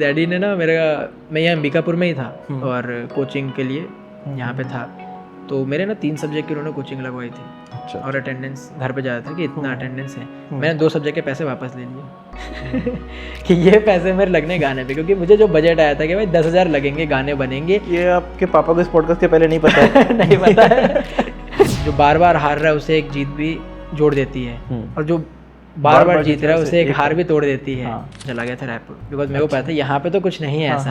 Daddy ने ना मैं यहाँ अंबिकापुर में ही था और कोचिंग के लिए यहाँ पे था, तो मेरे ना 3 सब्जेक्ट की उन्होंने कोचिंग लगवाई थी। अच्छा। और अटेंडेंस घर पे जाता था कि इतना अटेंडेंस है। मैंने 2 सब्जेक्ट के पैसे वापस ले लिए कि ये पैसे मेरे लगने गाने पे, क्योंकि मुझे जो बजट आया था कि भाई 10,000 लगेंगे, गाने बनेंगे। ये आपके पापा को इस पॉडकास्ट के पहले नहीं पता है? नहीं पता है। जो बार बार हार रहा है उसे एक जीत भी जोड़ देती है, और जो बार बार जीत रहा है उसे एक हार भी तोड़ देती है। चला गया था रायपुर, बिकॉज मेरे को पता था यहाँ पे तो कुछ नहीं है ऐसा,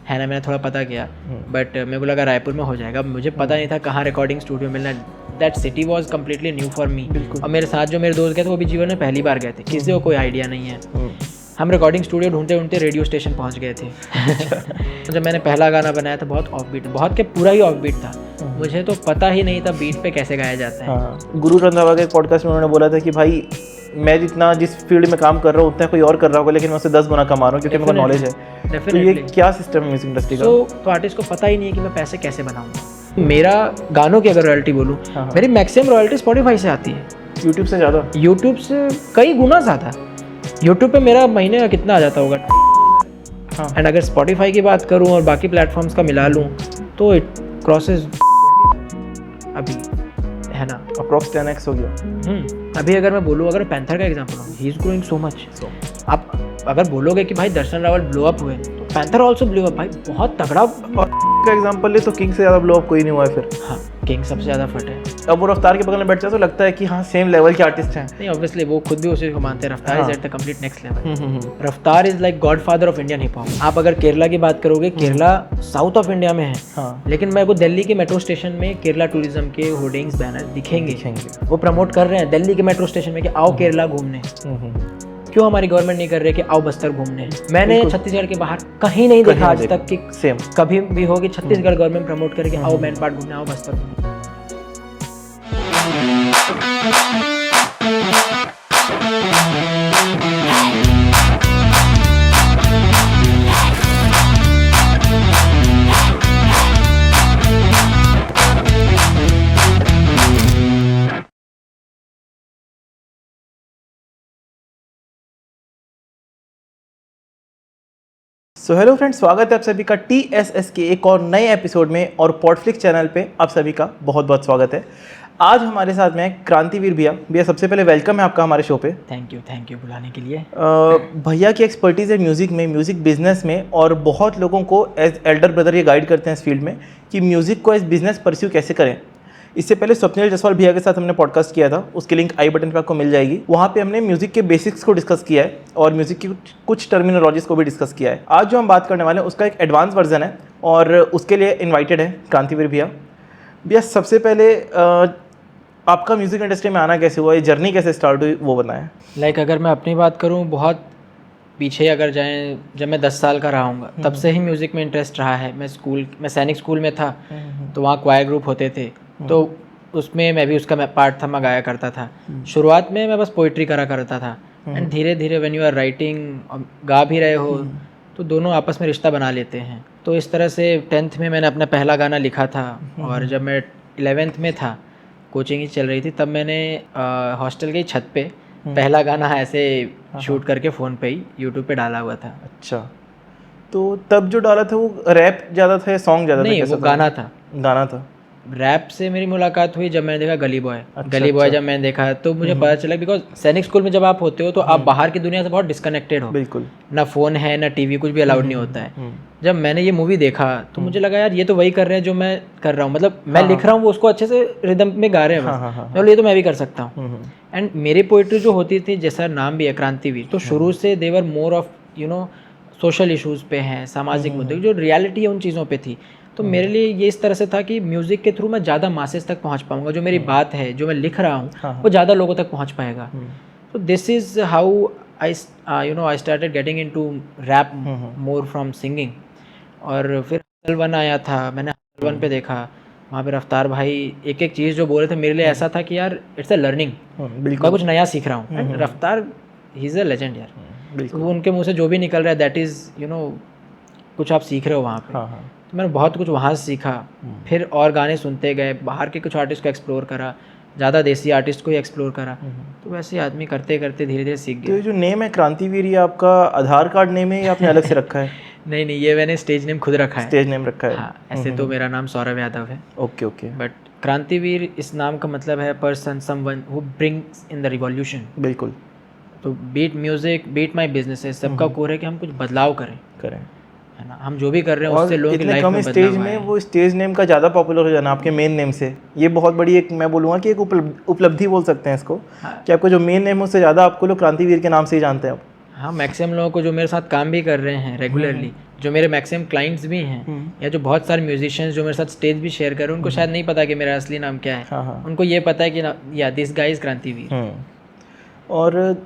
है ना। मैंने थोड़ा पता किया, बट मेरे को लगा रायपुर में हो जाएगा। मुझे पता नहीं था कहाँ रिकॉर्डिंग स्टूडियो मिलना। That city was completely new for me. और मेरे साथ जो मेरे दोस्त गए थे वो भी जीवन में पहली बार गए थे, किसी को कोई आइडिया नहीं है। हम रिकॉर्डिंग स्टूडियो ढूंढते ढूंढते रेडियो स्टेशन पहुंच गए थे। जब मैंने पहला गाना बनाया था बहुत ऑफ बीट, बहुत के पूरा ही ऑफ बीट था। मुझे तो पता ही नहीं था बीट पे कैसे गाया जाता है। गुरु रंधावा के पॉडकास्ट में उन्होंने बोला था कि भाई मैं जितना जिस फील्ड में काम कर रहा हूँ उतना कोई और कर रहा होगा, लेकिन मैं उससे 10 गुना कमा रहा हूँ क्योंकि मेरे को नॉलेज है। तो ये क्या सिस्टम है म्यूजिक इंडस्ट्री का? तो आर्टिस्ट को पता ही नहीं है कि मैं पैसे कैसे बनाऊंगा। मेरा गानों की अगर रॉयल्टी बोलूँ, मेरी मैक्सिमम रॉयल्टी स्पॉटिफाई से आती है। यूट्यूब से ज़्यादा? यूट्यूब से कई गुना ज़्यादा। यूट्यूब पे मेरा महीने का कितना आ जाता होगा। एंड अगर स्पॉटिफाई की बात करूँ और बाकी प्लेटफॉर्म्स का मिला लूँ तो इट क्रॉसेस अभी, है ना, अप्रॉक्स 10x हो गया। अभी अगर मैं बोलूँ, अगर पैंथर का एग्जांपल हो, he is growing so much. आप अगर बोलोगे कि भाई दर्शन रावल ब्लो अप हुए, तो पैंथर ऑल्सो ब्लो अप भाई, बहुत तगड़ा। और का एग्जांपल ले तो किंग से ज़्यादा ब्लो अप कोई नहीं हुआ है फिर। हाँ, किंग सबसे ज़्यादा फट है। अब वो रफ्तार के बगल में बैठ जाए तो लगता है कि हाँ सेम लेवल के आर्टिस्ट हैं। नहीं, ऑब्वियसली वो खुद भी उसी को मानते हैं। Raftaar is at the complete next level. Raftaar is like godfather of Indian hip hop. आप अगर केरला की बात करोगे, केरला साउथ ऑफ इंडिया में है, लेकिन मेरे को दिल्ली के मेट्रो स्टेशन में केरला टूरिज्म के होर्डिंग्स, बैनर दिखेंगे। वो प्रमोट कर रहे हैं दिल्ली के मेट्रो स्टेशन में कि आओ केरला घूमने। क्यों हमारी गवर्नमेंट नहीं कर रही कि आओ बस्तर घूमने? मैंने छत्तीसगढ़ के बाहर कहीं नहीं देखा आज तक कि सेम कभी भी होगी छत्तीसगढ़ गवर्नमेंट प्रमोट करे कि आओ मैन पार्ट घूमने, आओ बस्तर घूमने। सो हेलो फ्रेंड्स, स्वागत है आप सभी का TSS के एक और नए एपिसोड में, और पॉडफ्लिक्स चैनल पे आप सभी का बहुत बहुत स्वागत है। आज हमारे साथ में क्रांतिवीर भैया। सबसे पहले वेलकम है आपका हमारे शो पे। थैंक यू बुलाने के लिए। भैया की एक्सपर्टीज़ है म्यूज़िक में, म्यूज़िक बिजनेस में, और बहुत लोगों को एज एल्डर ब्रदर ये गाइड करते हैं इस फील्ड में कि म्यूज़िक को एज बिजनेस परस्यू कैसे करें। इससे पहले स्वप्निल जसवाल भैया के साथ हमने पॉडकास्ट किया था, उसकी लिंक आई बटन पे आपको मिल जाएगी। वहाँ पे हमने म्यूजिक के बेसिक्स को डिस्कस किया है और म्यूजिक की कुछ टर्मिनोलॉजीज को भी डिस्कस किया है। आज जो हम बात करने वाले हैं उसका एक एडवांस वर्जन है, और उसके लिए इन्वाइटेड है क्रांतिवीर भैया। सबसे पहले आपका म्यूजिक इंडस्ट्री में आना कैसे हुआ, ये जर्नी कैसे स्टार्ट हुई, वो बताएं। लाइक अगर मैं अपनी बात करूँ, बहुत पीछे अगर जाएँ, जब मैं 10 साल का रहा हूँगा तब से ही म्यूज़िक में इंटरेस्ट रहा है। मैं सैनिक स्कूल में था, तो वहाँ क्वायर ग्रुप होते थे, तो उसमें मैं भी उसका पार्ट था, मैं गाया करता था। शुरुआत में मैं बस पोइट्री करा करता था, एंड धीरे धीरे व्हेन यू आर राइटिंग और गा भी रहे हो तो दोनों आपस में रिश्ता बना लेते हैं। तो इस तरह से 10th में मैंने अपना पहला गाना लिखा था, और जब मैं 11th में था, कोचिंग ही चल रही थी, तब मैंने हॉस्टल की छत पे पहला गाना ऐसे शूट करके फ़ोन पे ही यूट्यूब पे डाला हुआ था। अच्छा, तो तब जो डाला था वो रैप ज़्यादा था या सॉन्ग ज़्यादा था? नहीं, वो गाना था। रैप से मेरी मुलाकात हुई जब मैंने देखा गली बॉय। जब मैंने देखा तो मुझे पता चला, बिकॉज सैनिक स्कूल में जब आप होते हो तो आप बाहर की दुनिया से बहुत डिस्कनेक्टेड हो। बिल्कुल, ना फ़ोन है ना टीवी, कुछ भी अलाउड नहीं होता है। जब मैंने ये मूवी देखा तो मुझे लगा यार ये तो वही कर रहे हैं जो मैं कर रहा हूँ, मतलब मैं लिख रहा हूँ, वो उसको अच्छे से रिदम में गा रहे हैं। मतलब ये तो मैं भी कर सकता हूँ। एंड मेरी पोइट्री जो होती थी, जैसा नाम भी है क्रांतिवीर, तो शुरू से देवर मोर ऑफ सोशल इशूज़ पे हैं, सामाजिक मुद्दे, जो रियलिटी है उन चीज़ों पे थी। तो मेरे लिए ये इस तरह से था कि म्यूज़िक के थ्रू मैं ज़्यादा मासेस तक पहुंच पाऊंगा, जो मेरी बात है, जो मैं लिख रहा हूँ, वो ज़्यादा लोगों तक पहुंच पाएगा। तो this is how I started getting into rap more from singing. और फिर हसल 1 आया था, मैंने हसल 1 पे देखा, वहाँ पे रफ्तार भाई एक एक चीज़ जो बोल रहे थे, मेरे लिए ऐसा था कि यार इट्स अ लर्निंग, मैं कुछ नया सीख रहा हूँ। रफ्तार ही इज़ अ लेजेंड यार। तो उनके मुँह से जो भी निकल रहा है दैट इज़ कुछ आप सीख रहे हो वहाँ पे। तो मैंने बहुत कुछ वहाँ से सीखा। फिर और गाने सुनते गए, बाहर के कुछ आर्टिस्ट को एक्सप्लोर करा, ज़्यादा देसी आर्टिस्ट को ही एक्सप्लोर करा। तो वैसे ही आदमी करते करते धीरे धीरे सीख गया। तो ये जो नेम है क्रांतिवीर, ये आपका आधार कार्ड नेम है या आपने अलग से रखा है? नहीं नहीं, ये मैंने स्टेज नेम खुद रखा है। स्टेज नेम रखा है? हाँ, ऐसे तो मेरा नाम सौरभ यादव है। Okay okay. बट क्रांतिवीर इस नाम का मतलब है person, someone who brings in the revolution. बिल्कुल। तो beat music, beat my business है, सबका कोर है कि हम कुछ बदलाव करें, है ना। हम जो भी कर रहे हैं उससे लोगों की लाइफ में बदलाव स्टेज में वो स्टेज नेम का ज़्यादा पॉपुलर हो जाना आपके मेन नेम से, ये बहुत बड़ी एक, मैं बोलूँगा कि एक उपलब्धि बोल सकते हैं इसको। हाँ। कि आपको जो मेन नेम है उससे ज़्यादा आपको लोग क्रांतिवीर के नाम से ही जानते हैं आप। हाँ, मैक्सिमम लोगों को जो मेरे साथ काम भी कर रहे हैं रेगुलरली, जो मेरे मैक्सिमम क्लाइंट्स भी हैं, या जो बहुत सारे म्यूजिशियंस जो मेरे साथ स्टेज भी शेयर कर रहे हैं, उनको शायद नहीं पता कि मेरा असली नाम क्या है। हाँ। उनको ये पता है कि या दिस गाय इज क्रांतिवीर। और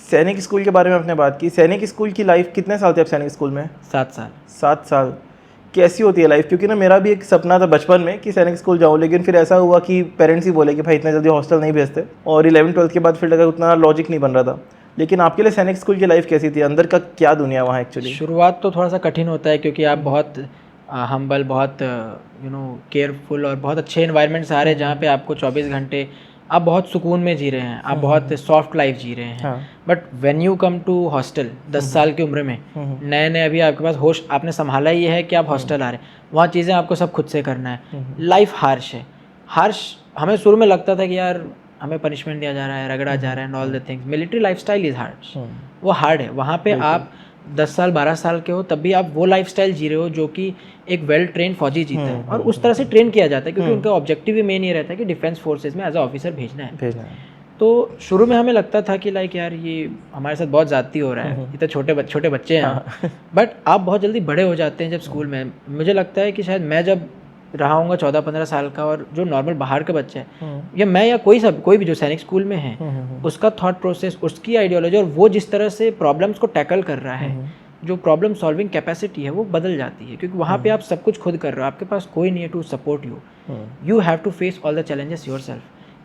सैनिक स्कूल के बारे में आपने बात की, सैनिक स्कूल की लाइफ कितने साल थे आप सैनिक स्कूल में? 7 साल। 7 साल कैसी होती है लाइफ? क्योंकि ना मेरा भी एक सपना था बचपन में कि सैनिक स्कूल जाऊँ, लेकिन फिर ऐसा हुआ कि पेरेंट्स ही बोले कि भाई इतना जल्दी हॉस्टल नहीं भेजते, और 11th-12th के बाद फिर लगा उतना लॉजिक नहीं बन रहा था। लेकिन आपके लिए सैनिक स्कूल की लाइफ कैसी थी? अंदर का क्या दुनिया वहाँ एक्चुअली? शुरुआत तो थोड़ा सा कठिन होता है क्योंकि आप बहुत हम्बल, बहुत केयरफुल और बहुत अच्छे इन्वायरमेंट से आ रहे हैं जहाँ पे आपको 24 घंटे आप बहुत सुकून में जी रहे हैं, आप बहुत सॉफ्ट लाइफ जी रहे हैं। But when you come to hostel 10 साल की उम्र में, नए नए अभी आपके पास होश, आपने संभाला ही है कि आप हॉस्टल आ रहे हैं, वहाँ चीज़ें आपको सब खुद से करना है। लाइफ हार्श है, हार्श। हमें शुरू में लगता था कि यार हमें पनिशमेंट दिया जा रहा है, रगड़ा जा रहा है, all the things. Military lifestyle is harsh, वो हार्ड है। वहाँ पे आप 10 साल 12 साल के हो तब भी आप वो लाइफस्टाइल जी रहे हो जो कि एक वेल ट्रेन फौजी जीता है, और उस तरह से ट्रेन किया जाता है क्योंकि उनका ऑब्जेक्टिव भी मेन ये रहता है कि डिफेंस फोर्सेज में एज अ ऑफिसर भेजना है। तो शुरू में हमें लगता था कि लाइक यार ये हमारे साथ बहुत ज़्यादती हो रहा है, ये तो छोटे बच्चे हैं। बट आप बहुत जल्दी बड़े हो जाते हैं जब स्कूल में। मुझे लगता है कि शायद मैं जब रहा हूँगा 14-15 साल का, और जो नॉर्मल बाहर का बच्चा है, या मैं या कोई भी जो सैनिक स्कूल में है, उसका थॉट प्रोसेस, उसकी आइडियोलॉजी और वो जिस तरह से प्रॉब्लम्स को टैकल कर रहा है, जो प्रॉब्लम सॉल्विंग कैपेसिटी है वो बदल जाती है। क्योंकि वहाँ पे आप सब कुछ खुद कर रहे हो, आपके पास कोई नहीं है to support you, you have to face all the challenges yourself.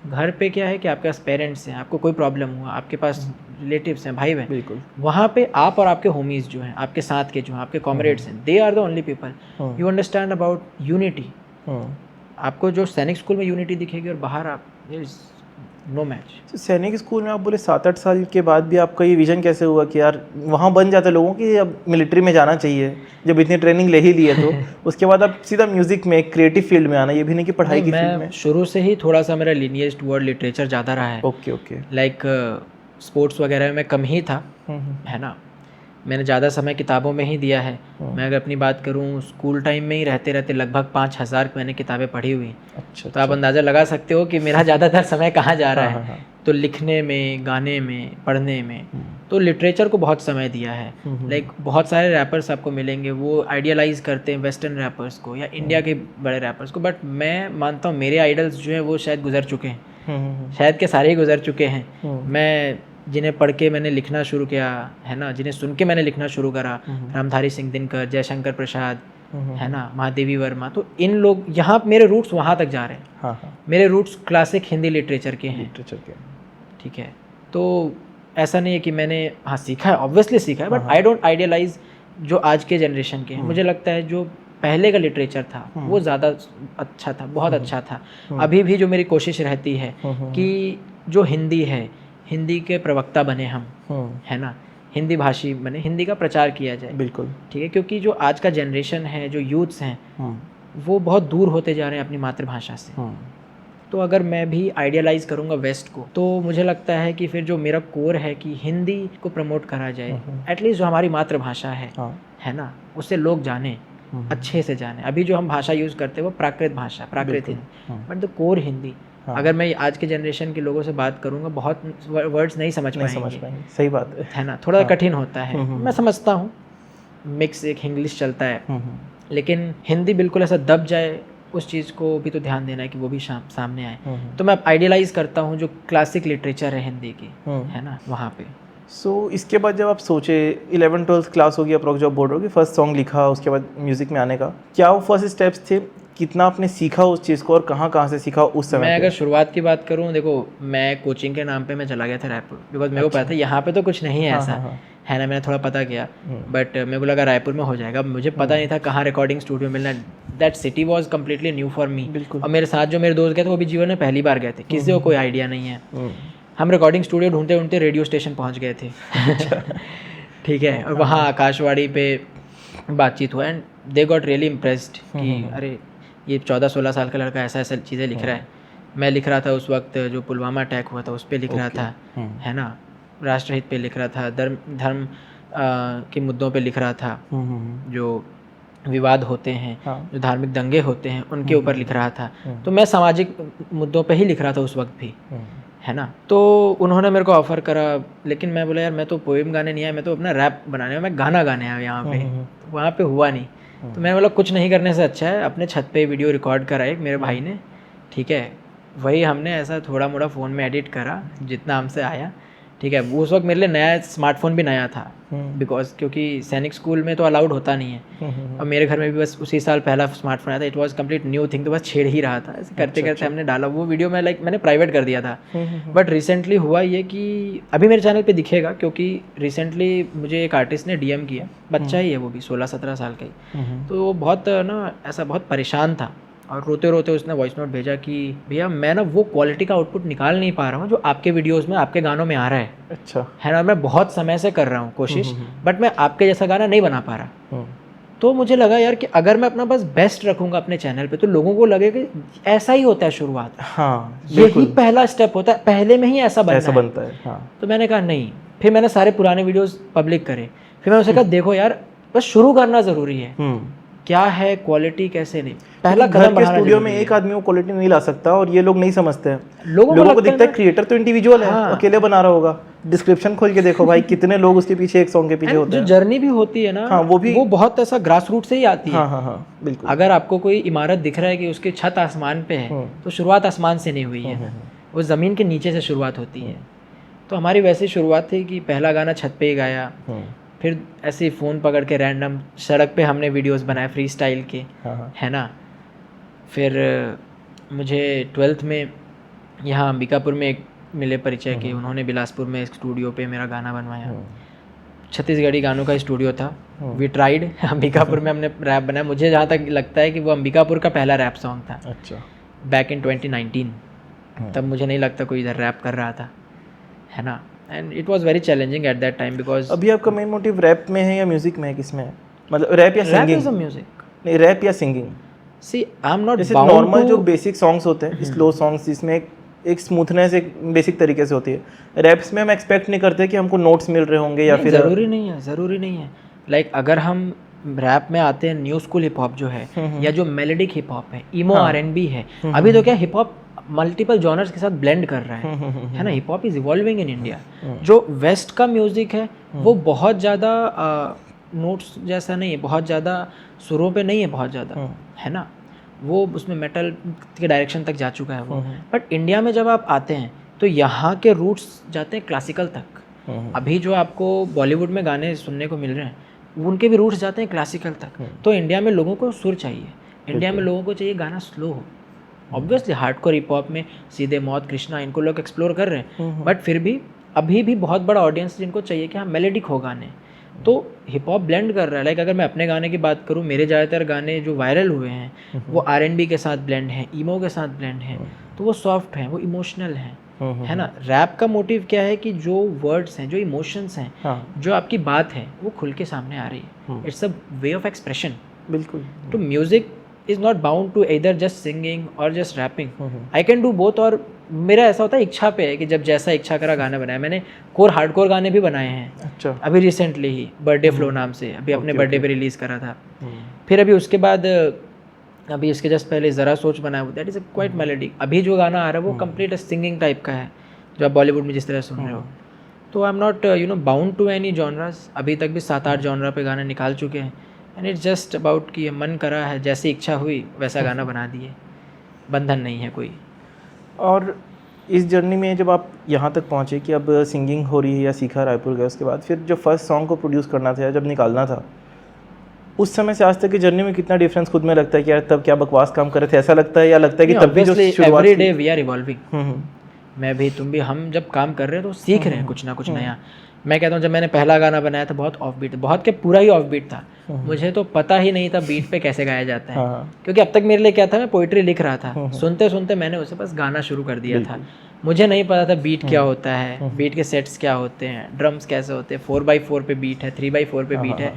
घर पे क्या है कि आपके पास पेरेंट्स हैं, आपको कोई प्रॉब्लम हुआ, आपके पास रिलेटिव्स हैं, भाई बहन, बिल्कुल। वहाँ पे आप और आपके होमीज जो हैं, आपके साथ के जो हैं, आपके कॉमरेड्स हैं, they are the only people you understand about unity. आपको जो सैनिक स्कूल में यूनिटी दिखेगी और बाहर आप नो मैच। सैनिक स्कूल में आप बोले 7-8 साल के बाद भी आपका ये विजन कैसे हुआ कि यार वहाँ बन जाते लोगों की अब मिलिट्री में जाना चाहिए, जब इतनी ट्रेनिंग ले ही ली है तो उसके बाद आप सीधा म्यूजिक में, क्रिएटिव फील्ड में आना, ये भी नहीं कि पढ़ाई की फील्ड में? शुरू से ही थोड़ा सा मेरा लीनियज टुवर्ड लिटरेचर ज़्यादा रहा है। ओके। लाइक स्पोर्ट्स वगैरह में कम ही था, है ना। मैंने ज़्यादा समय किताबों में ही दिया है। मैं अगर अपनी बात करूँ, स्कूल टाइम में ही रहते रहते लगभग 5000 मैंने किताबें पढ़ी हुई। अच्छा। तो आप अंदाज़ा लगा सकते हो कि मेरा ज़्यादातर समय कहाँ जा रहा है। तो लिखने में, गाने में, पढ़ने में, तो लिटरेचर को बहुत समय दिया है। लाइक बहुत सारे रैपर्स आपको मिलेंगे, वो आइडियलाइज़ करते हैं वेस्टर्न रैपर्स को या इंडिया के बड़े रैपर्स को, बट मैं मानता हूँ मेरे आइडल्स जो हैं वो शायद गुजर चुके हैं, शायद के सारे ही गुजर चुके हैं। मैं जिन्हें पढ़ के मैंने लिखना शुरू किया, है ना, जिन्हें सुन के मैंने लिखना शुरू करा, रामधारी सिंह दिनकर, जयशंकर प्रसाद, है ना, महादेवी वर्मा, तो इन लोग, यहाँ मेरे रूट्स वहाँ तक जा रहे हैं। मेरे रूट्स क्लासिक हिंदी लिटरेचर के हैं, ठीक है। तो ऐसा नहीं है कि मैंने सीखा है, ऑब्वियसली सीखा है, बट आई डोंट आइडियलाइज जो आज के जनरेशन के हैं। मुझे लगता है जो पहले का लिटरेचर था वो ज़्यादा अच्छा था, बहुत अच्छा था। अभी भी जो मेरी कोशिश रहती है कि जो हिंदी है, हिंदी के प्रवक्ता बने हम, है ना, हिंदी भाषी बने, हिंदी का प्रचार किया जाए। बिल्कुल, ठीक है। क्योंकि जो आज का जनरेशन है, जो यूथ्स हैं, वो बहुत दूर होते जा रहे हैं अपनी मातृभाषा से। तो अगर मैं भी आइडियलाइज करूँगा वेस्ट को, तो मुझे लगता है कि फिर जो मेरा कोर है कि हिंदी को प्रमोट करा जाए, एटलीस्ट जो हमारी मातृभाषा है ना, उससे लोग जाने, अच्छे से जाने। अभी जो हम भाषा यूज़ करते हैं वो प्राकृत भाषा, Prakrit Hindi, but the core Hindi. अगर मैं आज के जनरेशन के लोगों से बात करूंगा, बहुत वर्ड्स नहीं समझ पाएंगे। सही बात है ना, थोड़ा कठिन होता है। मैं समझता हूँ, मिक्स एक इंग्लिश चलता है, लेकिन हिंदी बिल्कुल ऐसा दब जाए, उस चीज़ को भी तो ध्यान देना है कि वो भी सामने आए। तो मैं आइडियलाइज करता हूँ जो क्लासिक लिटरेचर है हिंदी की, है ना, वहाँ पे। इसके बाद जब आप सोचे 11th-12th क्लास होगी, अप्रोक्स जब बोर्ड होगी, फर्स्ट सॉन्ग लिखा, उसके बाद म्यूज़िक में आने का क्या वो फर्स्ट स्टेप्स थे? कितना आपने सीखा उस चीज़ को और कहाँ से सीखा उस समय? मैं अगर शुरुआत की बात करूँ, देखो मैं कोचिंग के नाम पे मैं चला गया था रायपुर, बिकॉज मेरे को पता था यहाँ पे तो कुछ नहीं है ऐसा, है ना। मैंने थोड़ा पता किया, बट मेरे को लगा रायपुर में हो जाएगा। मुझे पता नहीं था कहाँ रिकॉर्डिंग स्टूडियो मिलना। That city was completely new for me. और मेरे साथ जो मेरे दोस्त गए थे वो भी जीवन में पहली बार गए थे, किसी को कोई आइडिया नहीं है। हम रिकॉर्डिंग स्टूडियो ढूंढते ढूंढते रेडियो स्टेशन पहुँच गए थे, ठीक है। और वहाँ आकाशवाणी पे बातचीत हुआ and they got really impressed कि अरे ये 14-16 साल का लड़का ऐसा ऐसा चीज़ें लिख रहा है। मैं लिख रहा था उस वक्त जो पुलवामा अटैक हुआ था उस पर लिख रहा था, है ना, राष्ट्रहित पे लिख रहा था, धर्म के मुद्दों पे लिख रहा था, जो विवाद होते हैं, जो धार्मिक दंगे होते हैं उनके ऊपर लिख रहा था। तो मैं सामाजिक मुद्दों पे ही लिख रहा था उस वक्त भी, है ना। तो उन्होंने मेरे को ऑफ़र करा, लेकिन मैं बोला यार मैं तो पोएम गाने नहीं आया, मैं तो अपना रैप बनाने, मैं गाना गाने आया यहाँ पे। तो वहाँ पे हुआ नहीं। तो मैंने बोला कुछ नहीं करने से अच्छा है अपने छत पे वीडियो रिकॉर्ड करा एक मेरे भाई ने, ठीक है, वही हमने ऐसा थोड़ा मोड़ा फ़ोन में एडिट करा जितना हमसे आया, ठीक है। उस वक्त मेरे लिए नया स्मार्टफोन भी नया था, बिकॉज क्योंकि सैनिक स्कूल में तो अलाउड होता नहीं है, और मेरे घर में भी बस उसी साल पहला स्मार्टफोन आया था। It was complete new thing, तो बस छेड़ ही रहा था, ऐसे करते करते हमने डाला वो वीडियो में, मैंने प्राइवेट कर दिया था। बट रिसेंटली हुआ ये कि अभी मेरे चैनल पे दिखेगा, क्योंकि रिसेंटली मुझे एक आर्टिस्ट ने DM किया, बच्चा ही है वो भी 16-17 साल का ही, तो वो बहुत ना ऐसा बहुत परेशान था और रोते रोते उसने वॉइस नोट भेजा कि भैया मैं ना वो क्वालिटी का आउटपुट निकाल नहीं पा रहा हूँ जो आपके वीडियोस में आपके गानों में आ रहा है। अच्छा, है ना, मैं बहुत समय से कर रहा हूँ कोशिश, बट मैं आपके जैसा गाना नहीं बना पा रहा। तो मुझे लगा यार कि अगर मैं अपना बस बेस्ट रखूँगा अपने चैनल पे तो लोगों को लगेगा कि ऐसा ही होता है शुरुआत, हाँ, यही पहला स्टेप होता है, पहले में ही ऐसा बनता है। हाँ। तो मैंने कहा नहीं, फिर मैंने सारे पुराने वीडियोस पब्लिक करे, फिर मैंने उसे कहा देखो यार बस शुरू करना ज़रूरी है, क्या है क्वालिटी कैसे नहीं, पहला घर के स्टूडियो में एक आदमी वो क्वालिटी नहीं ला सकता, और ये लोग नहीं समझते हैं। लोगों को दिखता है क्रिएटर तो इंडिविजुअल है, अकेले बना रहा होगा। डिस्क्रिप्शन खोल के देखो भाई कितने लोग उसके पीछे, एक सॉन्ग के पीछे होते हैं। जो जर्नी भी होती है ना, वो बहुत ऐसा ग्रास रूट से ही आती है। हाँ, बिल्कुल। अगर आपको कोई इमारत दिख रहा है कि उसकी छत आसमान पे है, तो शुरुआत आसमान से नहीं हुई है, वो ज़मीन के नीचे से शुरुआत होती है। तो हमारी वैसी शुरुआत थी कि पहला गाना छत पे ही गाया, फिर ऐसे ही फ़ोन पकड़ के रैंडम सड़क पे हमने वीडियोस बनाए फ्री स्टाइल के, है ना। फिर मुझे 12th में यहाँ अंबिकापुर में एक मिले परिचय के, उन्होंने बिलासपुर में एक स्टूडियो पे मेरा गाना बनवाया। छत्तीसगढ़ी गानों का स्टूडियो था, वी ट्राइड। अंबिकापुर में हमने रैप बनाया। मुझे जहाँ तक लगता है कि वो अंबिकापुर का पहला रैप सॉन्ग था। अच्छा। बैक इन 2019, तब मुझे नहीं लगता कोई इधर रैप कर रहा था, है ना। And it was very challenging eight that time because अभी आपका मेन मोटिव रैप में है या म्यूजिक में है, किसमें है? मतलब रैप या singing? Rap is a music. नहीं, रैप या singing? See I am not जैसे नॉर्मल जो बेसिक सॉन्ग्स होते हैं, स्लो सॉन्ग्स, जिसमें एक स्मूथनेस एक बेसिक तरीके से होती है, रैप्स में हम एक्सपेक्ट नहीं करते कि हमको नोट्स मिल रहे होंगे, या फिर ज़रूरी नहीं है। लाइक अगर हम रैप में आते हैं, न्यू स्कूल हिप हॉप जो है, या जो मेलोडिक हिप हॉप है, ईमो R&B है, अभी तो क्या हिप हॉप मल्टीपल जॉनर्स के साथ ब्लेंड कर रहा है ना। Hip hop is evolving in India. जो वेस्ट का म्यूजिक है वो बहुत ज़्यादा नोट्स जैसा नहीं है, बहुत ज़्यादा सुरों पे नहीं है, बहुत ज़्यादा, है ना। वो उसमें मेटल के डायरेक्शन तक जा चुका है वो। बट इंडिया में जब आप आते हैं तो यहाँ के रूट्स जाते हैं क्लासिकल तक। अभी जो आपको बॉलीवुड में गाने सुनने को मिल रहे हैं उनके भी रूट्स जाते हैं क्लासिकल तक। तो इंडिया में लोगों को सुर चाहिए, इंडिया में लोगों को चाहिए गाना स्लो हो। ऑब्वियसली हार्डकोर हिप हॉप में सीधे मौत, कृष्णा, इनको लोग एक्सप्लोर कर रहे हैं, बट फिर भी अभी भी बहुत बड़ा ऑडियंस जिनको चाहिए कि हाँ मेलोडिक हो गाने। तो हिप हॉप ब्लेंड कर रहा है। लाइक अगर मैं अपने गाने की बात करूँ, मेरे ज़्यादातर गाने जो वायरल हुए हैं वो R&B के साथ ब्लेंड हैं, ईमो के साथ ब्लेंड हैं, तो वो सॉफ्ट हैं, वो इमोशनल हैं, है ना। रैप का मोटिव क्या है कि जो वर्ड्स हैं, जो इमोशंस हैं, जो आपकी बात है वो खुल के सामने आ रही है। It's a way of expression. बिल्कुल। तो music is not bound to either just singing और just rapping. I can do both. और मेरा ऐसा होता है इच्छा पे है कि जब जैसा इच्छा करा गाना बनाया। मैंने हार्डकोर गाने भी बनाए हैं। अच्छा। अभी रिसेंटली ही बर्थडे फ्लो नाम से अभी अपने बर्थडे पे रिलीज़ करा था। फिर अभी उसके बाद अभी इसके जस्ट पहले ज़रा सोच बनाया, दैट इज़ क्वाइट मेलोडिक। अभी जो गाना आ रहा है वो कंप्लीट सिंगिंग टाइप का है, जो आप बॉलीवुड में जिस तरह सुन रहे हो। तो I am not bound to any genres. अभी तक भी 7-8 जॉनरा पे गाने निकाल चुके हैं। एंड इट्स जस्ट अबाउट कि मन करा है, जैसी इच्छा हुई वैसा गाना बना दिए, बंधन नहीं है कोई। और इस जर्नी में जब आप यहाँ तक पहुँचे कि अब सिंगिंग हो रही है या सीखा रायपुर गए, उसके बाद फिर जो फर्स्ट सॉन्ग को प्रोड्यूस करना था या जब निकालना था, उस समय से आज तक की जर्नी में कितना डिफरेंस खुद में लगता है कि यार तब क्या बकवास काम कर रहे थे, ऐसा लगता है, या लगता है कि तब भी जो शुरुआत every day we are evolving. मैं भी, तुम भी, हम जब काम कर रहे हैं तो सीख रहे हैं कुछ ना कुछ नया। मैं कहता हूँ जब मैंने पहला गाना बनाया था बहुत ऑफ बीट, बहुत के पूरा ही ऑफ बीट था। मुझे तो पता ही नहीं था बीट पे कैसे गाया जाता है, क्योंकि अब तक मेरे लिए क्या था, मैं पोइट्री लिख रहा था, सुनते सुनते मैंने उसे बस गाना शुरू कर दिया था। मुझे नहीं पता था बीट क्या होता है, बीट के सेट्स क्या होते हैं, ड्रम्स कैसे होते हैं, 4x4 पे बीट है, 3x4 पे बीट है।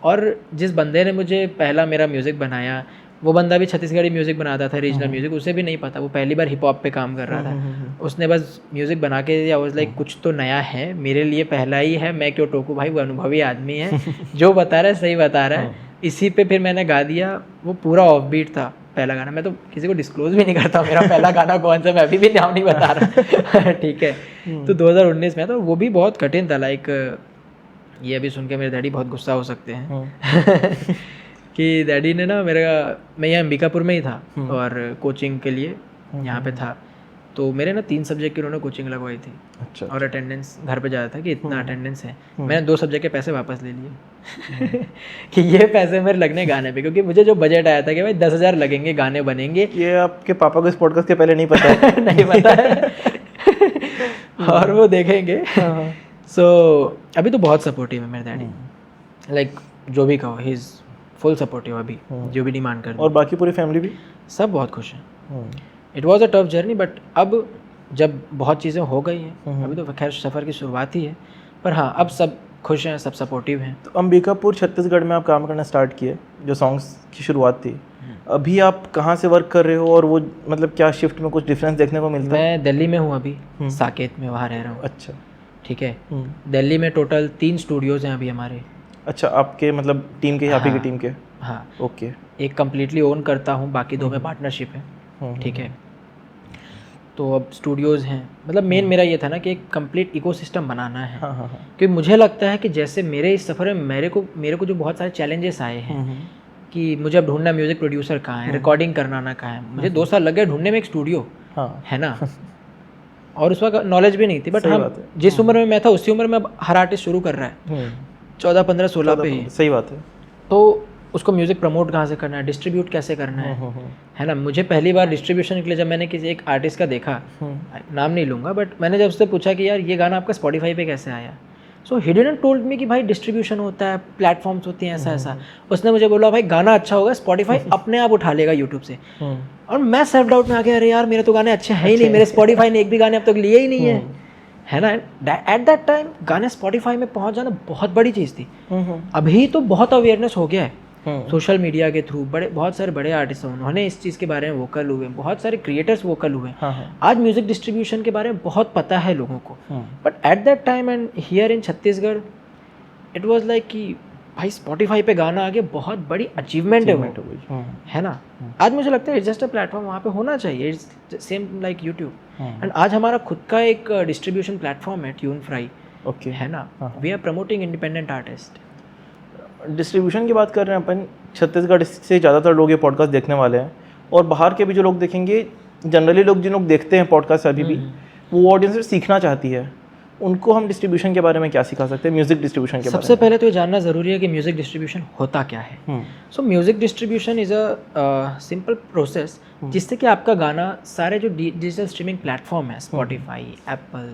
और जिस बंदे ने मुझे पहला मेरा म्यूज़िक बनाया, वो बंदा भी छत्तीसगढ़ी म्यूज़िक बनाता था, रीजनल म्यूज़िक, उसे भी नहीं पता, वो पहली बार हिप हॉप पे काम कर रहा था। उसने बस म्यूज़िक बना के दिया, वाज लाइक कुछ तो नया है, मेरे लिए पहला ही है, मैं क्यों टोकूं भाई, वो अनुभवी आदमी है, जो बता रहा है सही बता रहा है। इसी पे फिर मैंने गा दिया, वो पूरा ऑफ बीट था पहला गाना। मैं तो किसी को डिस्क्लोज भी नहीं करता मेरा पहला गाना कौन सा, मैं अभी भी नाम नहीं बता रहा। ठीक है, तो 2019 में, तो वो भी बहुत कठिन था। लाइक ये अभी सुन के मेरे डैडी बहुत गुस्सा हो सकते हैं कि डैडी ने ना मेरा, मैं यहाँ अंबिकापुर में ही था और कोचिंग के लिए यहाँ पे था, तो मेरे ना 3 सब्जेक्ट की उन्होंने कोचिंग लगवाई थी। अच्छा। और अटेंडेंस घर पे जाता था कि इतना अटेंडेंस है, मैंने 2 सब्जेक्ट के पैसे वापस ले लिए कि ये पैसे मेरे लगने गाने पे, क्योंकि मुझे जो बजट आया था कि भाई 10,000 लगेंगे, गाने बनेंगे। ये आपके पापा को इस पॉडकास्ट के पहले नहीं पता है? नहीं पता है और वो देखेंगे। सो अभी तो बहुत सपोर्टिव है मेरे डैडी, लाइक जो भी कहो ही इज़ फुल सपोर्टिव अभी, जो भी डिमांड कर। और बाकी पूरी फैमिली भी सब बहुत खुश हैं। It was a tough journey, but अब जब बहुत चीज़ें हो गई हैं, अभी तो खैर सफ़र की शुरुआत ही है, पर हाँ अब सब खुश हैं, सब सपोर्टिव हैं। तो अंबिकापुर छत्तीसगढ़ में आप काम करना स्टार्ट किए, जो सॉन्ग्स की शुरुआत थी, अभी आप कहाँ से वर्क कर रहे हो, और वो मतलब क्या शिफ्ट में कुछ डिफरेंस देखने को मिलता है? मैं दिल्ली में हूँ अभी, साकेत में, वहाँ रह रहा हूँ। अच्छा, ठीक है। दिल्ली में टोटल 3 स्टूडियोज़ हैं अभी हमारे। अच्छा, आपके मतलब टीम के, आप ही की टीम के? हाँ, ओके। एक कम्प्लीटली ओन करता हूँ, बाकी 2 में पार्टनरशिप है। ठीक है, तो अब स्टूडियोज़ हैं, मतलब मेन मेरा ये था ना कि एक कंप्लीट इकोसिस्टम बनाना है। हाँ हाँ हाँ। क्योंकि मुझे लगता है कि जैसे मेरे इस सफ़र में मेरे को जो बहुत सारे चैलेंजेस आए हैं कि मुझे अब ढूंढना म्यूज़िक प्रोड्यूसर कहाँ है, रिकॉर्डिंग करना कहाँ है, मुझे 2 साल लग गए ढूंढने में एक स्टूडियो, है ना। और उस वक्त नॉलेज भी नहीं थी, बट हम जिस उम्र में मैं था उसी उम्र में अब हर आर्टिस्ट शुरू कर रहा है, 14, 15, 16 पे ही। सही बात है। तो उसको म्यूज़िक प्रमोट कहाँ से करना है, डिस्ट्रीब्यूट कैसे करना है ना। मुझे पहली बार डिस्ट्रीब्यूशन के लिए जब मैंने किसी एक आर्टिस्ट का देखा, नाम नहीं लूँगा, बट मैंने जब उससे पूछा कि यार ये गाना आपका स्पॉटिफाई पे कैसे आया, सो ही डिडंट टोल्ड मी कि भाई डिस्ट्रीब्यूशन होता है, प्लेटफॉर्म्स होती हैं, ऐसा ऐसा। उसने मुझे बोला भाई गाना अच्छा होगा, स्पॉटिफाई अपने आप उठा लेगा यूट्यूब से। और मैं सेल्फ डाउट में आ गया, अरे यार मेरे तो गाने अच्छे हैं ही नहीं, मेरे स्पॉटिफाई ने एक भी गाने अब तक लिए ही नहीं है ना। एट दैट टाइम गाने स्पॉटिफाई में पहुंच जाना बहुत बड़ी चीज़ थी। अभी तो बहुत अवेयरनेस हो गया है सोशल मीडिया के थ्रू, बहुत सारे बड़े आर्टिस्ट हैं, उन्होंने इस चीज़ के बारे में वोकल हुए, बहुत सारे क्रिएटर्स वोकल हुए। आज म्यूज़िक डिस्ट्रीब्यूशन के बारे में बहुत पता है लोगों को, but at that time and here in Chhattisgarh it was like कि भाई स्पॉटिफाई पे गाना आ गया, बहुत बड़ी अचीवमेंट है वो, है ना। आज मुझे लगता है इट्स जस्ट अ प्लेटफॉर्म, वहाँ पे होना चाहिए, it's same like YouTube. And आज हमारा खुद का एक डिस्ट्रीब्यूशन प्लेटफॉर्म है, ट्यून फ्राई, है ना। We are promoting independent artist. Distribution की बात कर रहे हैं अपन, छत्तीसगढ़ से ज़्यादातर लोग ये पॉडकास्ट देखने वाले हैं, और बाहर के भी जो लोग देखेंगे, जनरली लोग जिन लोग देखते हैं पॉडकास्ट अभी भी, वो ऑडियंस से सीखना चाहती है, उनको हम डिस्ट्रीब्यूशन के बारे में क्या सिखा सकते हैं, म्यूज़िक डिस्ट्रीब्यूशन के बारे में? सबसे पहले तो ये जानना ज़रूरी है कि म्यूज़िक डिस्ट्रीब्यूशन होता क्या है। So music distribution is a simple process जिससे कि आपका गाना सारे जो डिजिटल स्ट्रीमिंग प्लेटफॉर्म है, स्पॉटिफाई, एप्पल,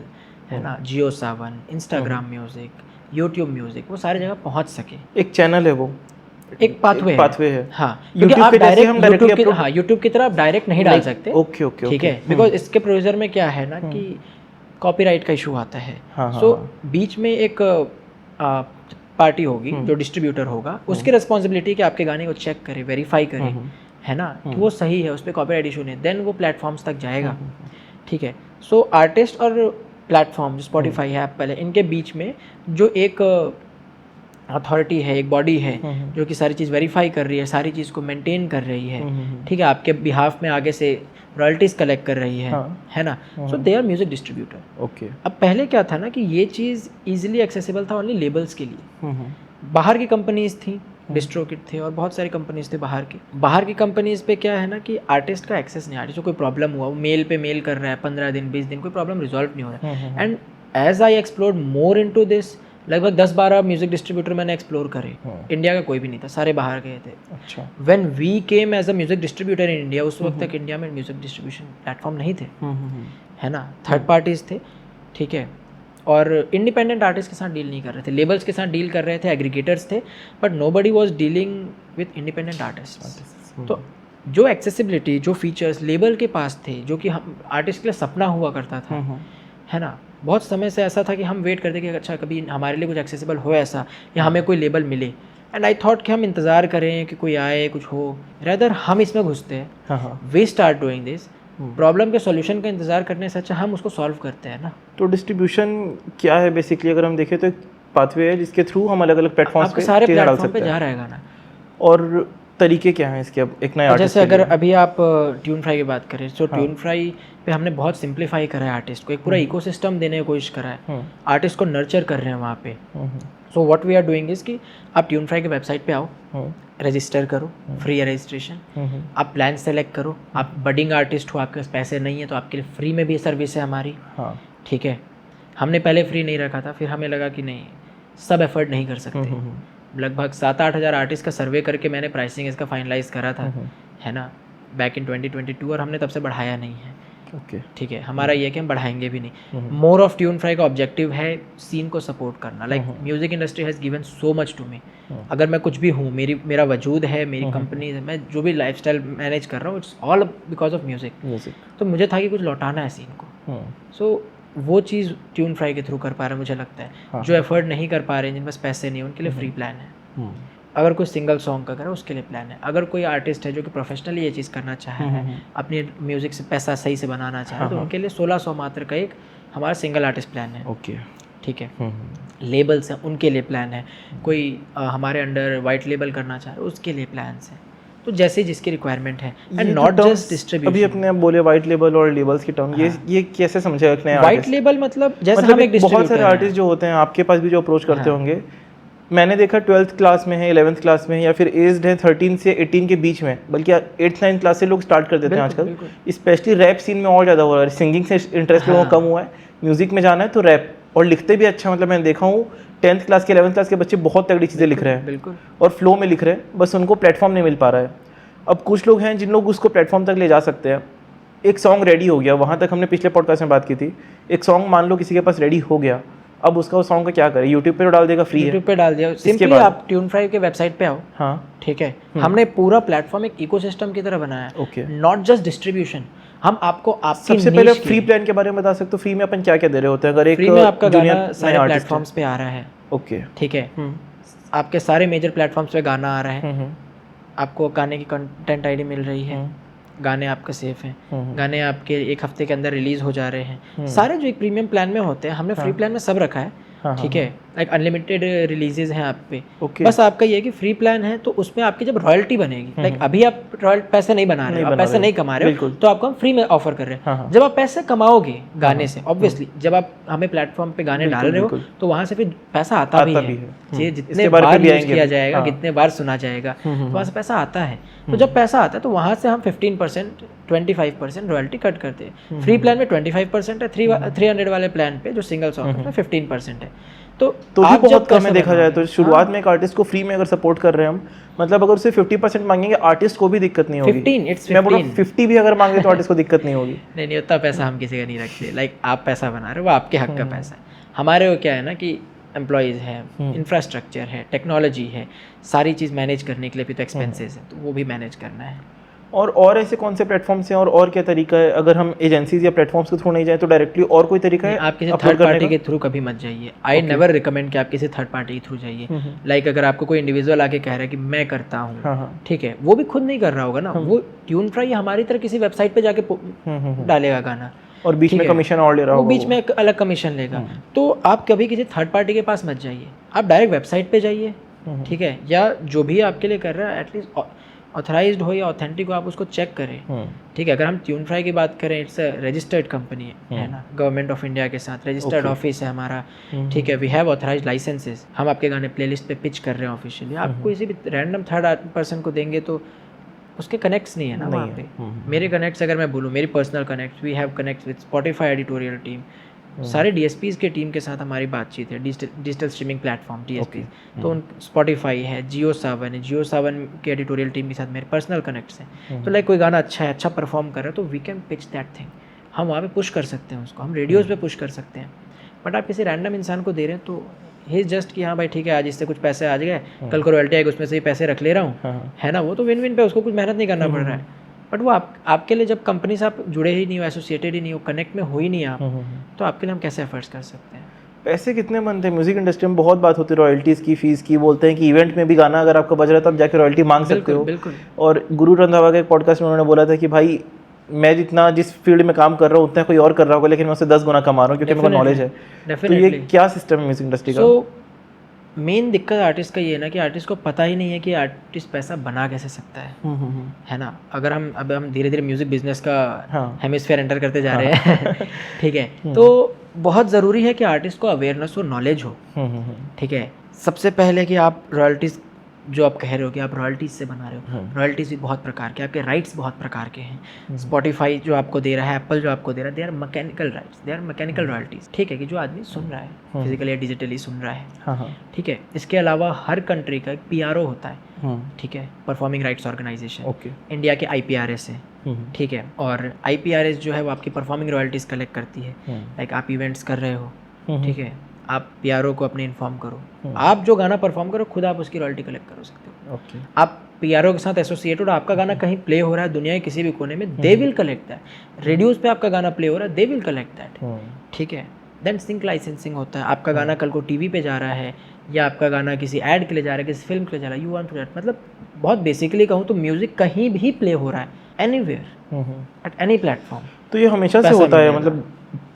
है ना, जियो सावन, इंस्टाग्राम म्यूज़िक, यूट्यूब म्यूज़िक, वो सारी जगह पहुंच सके। एक चैनल है, वो एक पाथवे है। हाँ, क्योंकि आप डायरेक्ट यूट्यूब की तरह आप डायरेक्ट नहीं डाल सकते। ओके, ठीक है, बिकॉज इसके प्रोड्यूसर में क्या है ना कि कॉपीराइट का इशू आता है। सो बीच में एक पार्टी होगी जो डिस्ट्रीब्यूटर होगा, उसकी रिस्पॉन्सिबिलिटी कि आपके गाने को चेक करे, वेरीफाई करे, है ना, कि वो सही है, उस पर कॉपीराइट इशू नहीं, देन वो प्लेटफॉर्म्स तक जाएगा। ठीक है, सो आर्टिस्ट और प्लेटफॉर्म स्पॉटिफाई है, एप्पल है, इनके बीच में जो एक अथॉरिटी है, एक बॉडी है जो कि सारी चीज़ वेरीफाई कर रही है, सारी चीज़ को मेंटेन कर रही है, ठीक है, आपके बिहाफ में आगे से रॉयल्टीज कलेक्ट कर रही है ना। So they are music distributor. Okay. अब पहले क्या था ना कि ये चीज़ इजीली एक्सेसिबल था ओनली लेबल्स के लिए। बाहर की कंपनीज थी, डिस्ट्रोकिट थे और बहुत सारी कंपनीज थे बाहर की कंपनीज पे क्या है ना कि आर्टिस्ट का एक्सेस नहीं, आर्टिस्ट को कोई प्रॉब्लम हुआ, वो मेल पे मेल कर रहा है 15 दिन 20 दिन, कोई प्रॉब्लम रिजॉल्व नहीं हो रहा है। And as I explore more into this, लगभग 10-12 म्यूजिक डिस्ट्रीब्यूटर मैंने एक्सप्लोर करे। इंडिया का कोई भी नहीं था, सारे बाहर गए थे। अच्छा। When we came as a music distributor in India, उस वक्त तक इंडिया में म्यूजिक डिस्ट्रीब्यूशन प्लेटफॉर्म नहीं थे, है ना, थर्ड पार्टीज थे, ठीक है, और इंडिपेंडेंट आर्टिस्ट के साथ डील नहीं कर रहे थे, लेबल्स के साथ डील कर रहे थे, एग्रीगेटर्स थे, but nobody was dealing with independent artist. तो जो एक्सेसिबिलिटी, जो फीचर्स लेबल के पास थे, जो कि हम आर्टिस्ट के लिए सपना हुआ करता था, है ना, बहुत समय से ऐसा था कि हम वेट करते कि अच्छा कभी हमारे लिए कुछ एक्सेसिबल हो ऐसा, या हमें कोई लेबल मिले, एंड आई थॉट कि हम इंतज़ार करें कि कोई आए कुछ हो, रेदर हम इसमें घुसते हैं, हाँ, we start doing this. Problem के सॉल्यूशन का इंतज़ार करने से अच्छा हम उसको सॉल्व करते हैं ना। तो डिस्ट्रीब्यूशन क्या है बेसिकली, अगर हम देखें तो एक पाथवे है जिसके थ्रू हम अलग अलग प्लेटफॉर्म्स आपके पे सारे चीज़ें डाल प्लेटफॉर्म पे सकते जा हैं। रहा है गाना। और तरीके क्या हैं इसके, अब एक नए आर्टिस्ट जैसे अगर अभी आप ट्यून फ्राई की बात करें तो ट्यून फ्राई पे हमने बहुत सिंप्लीफाई करा है आर्टिस्ट को, एक पूरा इकोसिस्टम देने की कोशिश करा है, आर्टिस्ट को नर्चर कर रहे हैं वहाँ पे। So what we are doing is कि आप ट्यून फ्राई के वेबसाइट पे आओ, रजिस्टर करो, फ्री है रजिस्ट्रेशन, आप प्लान सेलेक्ट करो, आप बडिंग आर्टिस्ट हो, आपके पास पैसे नहीं है तो आपके लिए फ्री में भी सर्विस है हमारी। ठीक है, हमने पहले फ्री नहीं रखा था, फिर हमें लगा कि नहीं सब एफर्ट नहीं कर सकते। लगभग 7-8 हज़ार आर्टिस्ट का सर्वे करके मैंने प्राइसिंग इसका फाइनलाइज करा था, है ना, बैक इन 2022, और हमने तब से बढ़ाया नहीं है। ओके, ठीक है, हमारा ये है कि हम बढ़ाएंगे भी नहीं। मोर ऑफ ट्यून फ्राई का ऑब्जेक्टिव है सीन को सपोर्ट करना। Like music industry has given so much to me. अगर मैं कुछ भी हूँ, मेरा वजूद है, मेरी कंपनी है, मैं जो भी लाइफस्टाइल मैनेज कर रहा हूँ, it's all because of music. तो मुझे था कि कुछ लौटाना है सीन को। सो वो चीज़ ट्यून फ्राई के थ्रू कर पा रहे हैं मुझे लगता है। जो एफर्ट नहीं कर पा रहे हैं, जिनके पास पैसे नहीं, उनके लिए फ्री प्लान है। अगर कोई सिंगल सॉन्ग का करे उसके लिए प्लान है। अगर कोई आर्टिस्ट है जो कि प्रोफेशनली ये चीज़ करना चाहे है, अपनी म्यूज़िक से पैसा सही से बनाना चाहे, तो उनके लिए 1600 मात्र का एक हमारा सिंगल आर्टिस्ट प्लान है। ओके, ठीक है। लेबल्स हैं उनके लिए प्लान है। कोई हमारे अंडर वाइट लेबल करना चाहे उसके लिए प्लान्स हैं। तो जैसे जिसकी रिक्वायरमेंट है, एंड नॉट जस्ट डिस्ट्रीब्यूशन। अभी अपने आप बोले वाइट लेबल और लेबल्स की टर्म, ये कैसे समझे रखने हैं? वाइट लेबल मतलब जैसे हम एक बहुत सारे आर्टिस्ट जो होते हैं आपके पास भी जो अप्रोच करते होंगे, मैंने देखा 12th क्लास में है, 11th क्लास में है, या फिर एज्ड है 13 से 18 के बीच में, बल्कि 8th 9th क्लास से लोग स्टार्ट कर देते हैं आजकल। स्पेशली रैप सीन में और ज़्यादा हो रहा है। सिंगिंग से इंटरेस्ट लोगों का कम हुआ है, म्यूजिक में जाना है तो रैप, और लिखते भी अच्छा। मतलब मैंने देखा हूँ 10th क्लास के 11th क्लास के बच्चे बहुत तगड़ी चीज़ें लिख रहे हैं, बिल्कुल, और फ्लो में लिख रहे हैं, बस उनको प्लेटफॉर्म नहीं मिल पा रहा है। अब कुछ लोग हैं जिन लोग उसको प्लेटफॉर्म तक ले जा सकते हैं। एक सॉन्ग रेडी हो गया, वहाँ तक हमने पिछले पॉडकास्ट में बात की थी। एक सॉन्ग मान लो किसी के पास रेडी हो गया, अब उसका उस सॉन्ग का क्या करें? यूट्यूब पे तो डाल देगा, फ्री है, यूट्यूब पे डाल दिया। सिंपली आप ट्यून फ्राई के वेबसाइट पे आओ। हाँ, ठीक है। हमने पूरा प्लेटफॉर्म एक इकोसिस्टम की तरह बनाया है। Okay, not just distribution. हम आपको आपकी सबसे पहले फ्री प्लान के बारे में बता सकते हो? फ्री में अपन क्या क्या दे रहे होते हैं? अगर एक फ्री में आपका गाना सारे प्लेटफॉर्म्स पे आ रहा है। ओके, ठीक है, आपके सारे मेजर प्लेटफॉर्म्स पे गाना आ रहा है, आपको गाने की कंटेंट आईडी मिल रही है, गाने आपके सेफ हैं, गाने आपके एक हफ्ते के अंदर रिलीज हो जा रहे हैं। सारे जो एक प्रीमियम प्लान में होते हैं, हमने फ्री प्लान में सब रखा है। ठीक है, लाइक अनलिमिटेड रिलीजेज हैं आप पे। बस आपका ये है कि फ्री प्लान है तो उसमें आपकी जब रॉयल्टी बनेगी, लाइक अभी आप पैसे नहीं बना रहे हो, आप पैसे नहीं कमा रहे हो, तो आपको हम फ्री में ऑफर कर रहे हैं। जब आप पैसे कमाओगे गाने से, ऑब्वियसली जब आप हमें प्लेटफॉर्म पे गाने डाल रहे हो तो वहाँ से फिर पैसा आता भी है। ये जितने बार यूज किया जाएगा, कितने बार सुना जाएगा, तो वहाँ से पैसा आता है। तो जब पैसा आता है तो वहाँ से हम 15%, 25% रॉयल्टी कट करते हैं। फ्री प्लान में 25% है, 300 वाले प्लान पे जो सिंगल सॉन्ग है 15% है। तो भी बहुत कम है देखा जाए तो। शुरुआत में एक आर्टिस्ट को फ्री में अगर सपोर्ट कर रहे हैं हम, मतलब अगर उसे 50% मांगेंगे, आर्टिस्ट को भी दिक्कत नहीं होगी। 50 भी अगर मांगे तो आर्टिस्ट को दिक्कत नहीं होगी। नहीं, उतना पैसा हम किसी का नहीं रखते। लाइक आप पैसा बना रहे हो, वो आपके हक का पैसा है। हमारे वो क्या है ना कि एम्प्लॉयज़ हैं, इंफ्रास्ट्रक्चर है, टेक्नोलॉजी है, सारी चीज़ मैनेज करने के लिए भी तो एक्सपेंसेस है, तो वो भी मैनेज करना है। और ऐसे कौन से प्लेटफॉर्म्स हैं और क्या तरीका है? अगर हम एजेंसीज या प्लेटफॉर्म्स के थ्रू नहीं जाए तो डायरेक्टली और कोई तरीका है? आप किसी थर्ड पार्टी के थ्रू कभी मत जाइए। आई नेवर रिकमेंड कि आप किसी थर्ड पार्टी के थ्रू जाइए। लाइक अगर आपको कोई इंडिविजुअल आके कह रहा है कि मैं करता हूँ, ठीक है, वो भी खुद नहीं कर रहा होगा ना, वो ट्यून फ्राई हमारी तरह किसी वेबसाइट पे जाके डालेगा गाना, और बीच में कमीशन और ले रहा होगा, वो बीच में एक अलग कमीशन लेगा। तो आप कभी किसी थर्ड पार्टी के पास मत जाइए, आप डायरेक्ट वेबसाइट पे जाइए। ठीक है, या जो भी आपके लिए कर रहा है एटलीस्ट ऑथराइज्ड हो या ऑथेंटिक हो, आप उसको चेक करें। ठीक है, अगर हम ट्यून फ्राई की बात करें, इट्स अ रजिस्टर्ड कंपनी है ना, गवर्नमेंट ऑफ इंडिया के साथ रजिस्टर्ड ऑफिस है हमारा। ठीक है, वी हैव ऑथराइज्ड लाइसेंसेस। हम आपके गाने प्लेलिस्ट पे पिच कर रहे हैं ऑफिशियली। आप किसी भी रैंडम थर्ड पर्सन को देंगे तो उसके कनेक्ट्स नहीं है ना वहाँ पे। मेरे कनेक्ट्स अगर मैं बोलूँ, मेरी personal connects, we have connects with Spotify editorial team, सारे DSPs के टीम के साथ हमारी बातचीत है। डिजिटल स्ट्रीमिंग प्लेटफॉर्म DSP, तो उन स्पॉटिफाई है, जियो सावन है, जियो सावन के एडिटोरियल टीम के साथ मेरे पर्सनल कनेक्ट्स हैं। तो लाइक कोई गाना अच्छा है, अच्छा परफॉर्म कर रहा है, तो we can pitch that thing. हम वहाँ पे पुश कर सकते हैं उसको, हम रेडियोज़ पे पुश कर सकते हैं। बट आप किसी रैंडम इंसान को दे रहे हैं तो ही जस्ट कि हाँ भाई ठीक है, आज इससे कुछ पैसे आ गए, कल को रॉयल्टी आएगी, उसमें से ही पैसे रख ले रहा हूँ, है ना, वो तो विन विन पे, उसको कुछ मेहनत नहीं करना पड़ रहा है। बट वो आपके लिए जब कंपनी से आप जुड़े ही नहीं हो, एसोसिएटेड ही नहीं हो, कनेक्ट में हो ही नहीं आप, तो आपके लिए हम कैसे एफर्ट्स कर सकते हैं? पैसे कितने बनते हैं म्यूजिक इंडस्ट्री में? बहुत बात होती है रॉयल्टीज़ की, फीस की। बोलते हैं कि इवेंट में भी गाना अगर आपका बज रहा है तो आप जाके रॉयल्टी मांग सकते हो। बिल्कुल। और गुरु रंधावा के एक पॉडकास्ट में उन्होंने बोला था कि भाई मैं जितना जिस फील्ड में काम कर रहा हूँ उतना कोई और कर रहा होगा, लेकिन मैं उससे 10 गुना कमा रहा हूँ क्योंकि मेरे को नॉलेज है। तो ये क्या सिस्टम है म्यूजिक इंडस्ट्री का? मेन दिक्कत आर्टिस्ट का ये है ना कि आर्टिस्ट को पता ही नहीं है कि आर्टिस्ट पैसा बना कैसे सकता है ना। अगर हम धीरे धीरे म्यूजिक बिजनेस का हेमिस्फीयर एंटर करते जा रहे हैं ठीक है, तो बहुत ज़रूरी है कि आर्टिस्ट को अवेयरनेस हो, नॉलेज हो। ठीक है, सबसे पहले कि आप रॉयल्टीज़ जो आप कह रहे हो कि आप रॉयल्टीज़ से बना रहे हो, रॉयल्टीज़ भी बहुत प्रकार के, आपके राइट्स बहुत प्रकार के हैं। स्पॉटिफाई जो आपको दे रहा है, एप्पल जो आपको दे रहा है, they are mechanical rights, they are mechanical royalties. ठीक है, कि जो आदमी सुन रहा है फिजिकली या डिजिटली सुन रहा है। ठीक है, इसके अलावा हर कंट्री का एक PRO होता है। ठीक है, परफॉर्मिंग राइट्स ऑर्गेनाइजेशन। इंडिया के IPRS है। ठीक है, और IPRS जो है वो आपकी परफॉर्मिंग रॉयल्टीज़ कलेक्ट करती है। लाइक आप इवेंट्स कर रहे हो, ठीक है, आप PRO को अपने इन्फॉर्म करो, आप जो गाना परफॉर्म करो खुद आप उसकी रॉयल्टी कलेक्ट कर सकते हो। आप PRO के साथ एसोसिएटेड, आपका गाना कहीं प्ले हो रहा है दुनिया के किसी भी कोने में, they will collect that. Radios पे आपका गाना प्ले हो रहा है, दे विल कलेक्ट दैट। ठीक है, देन सिंक लाइसेंसिंग होता है। आपका गाना कल को TV पे जा रहा है, या आपका गाना किसी ऐड के लिए जा रहा है, किसी फिल्म के लिए जा रहा है, यू वांट टू दैट। मतलब बहुत बेसिकली कहूँ तो म्यूजिक कहीं भी प्ले हो रहा है, एनीवेयर, एट एनी प्लेटफॉर्म। तो ये हमेशा से होता है, मतलब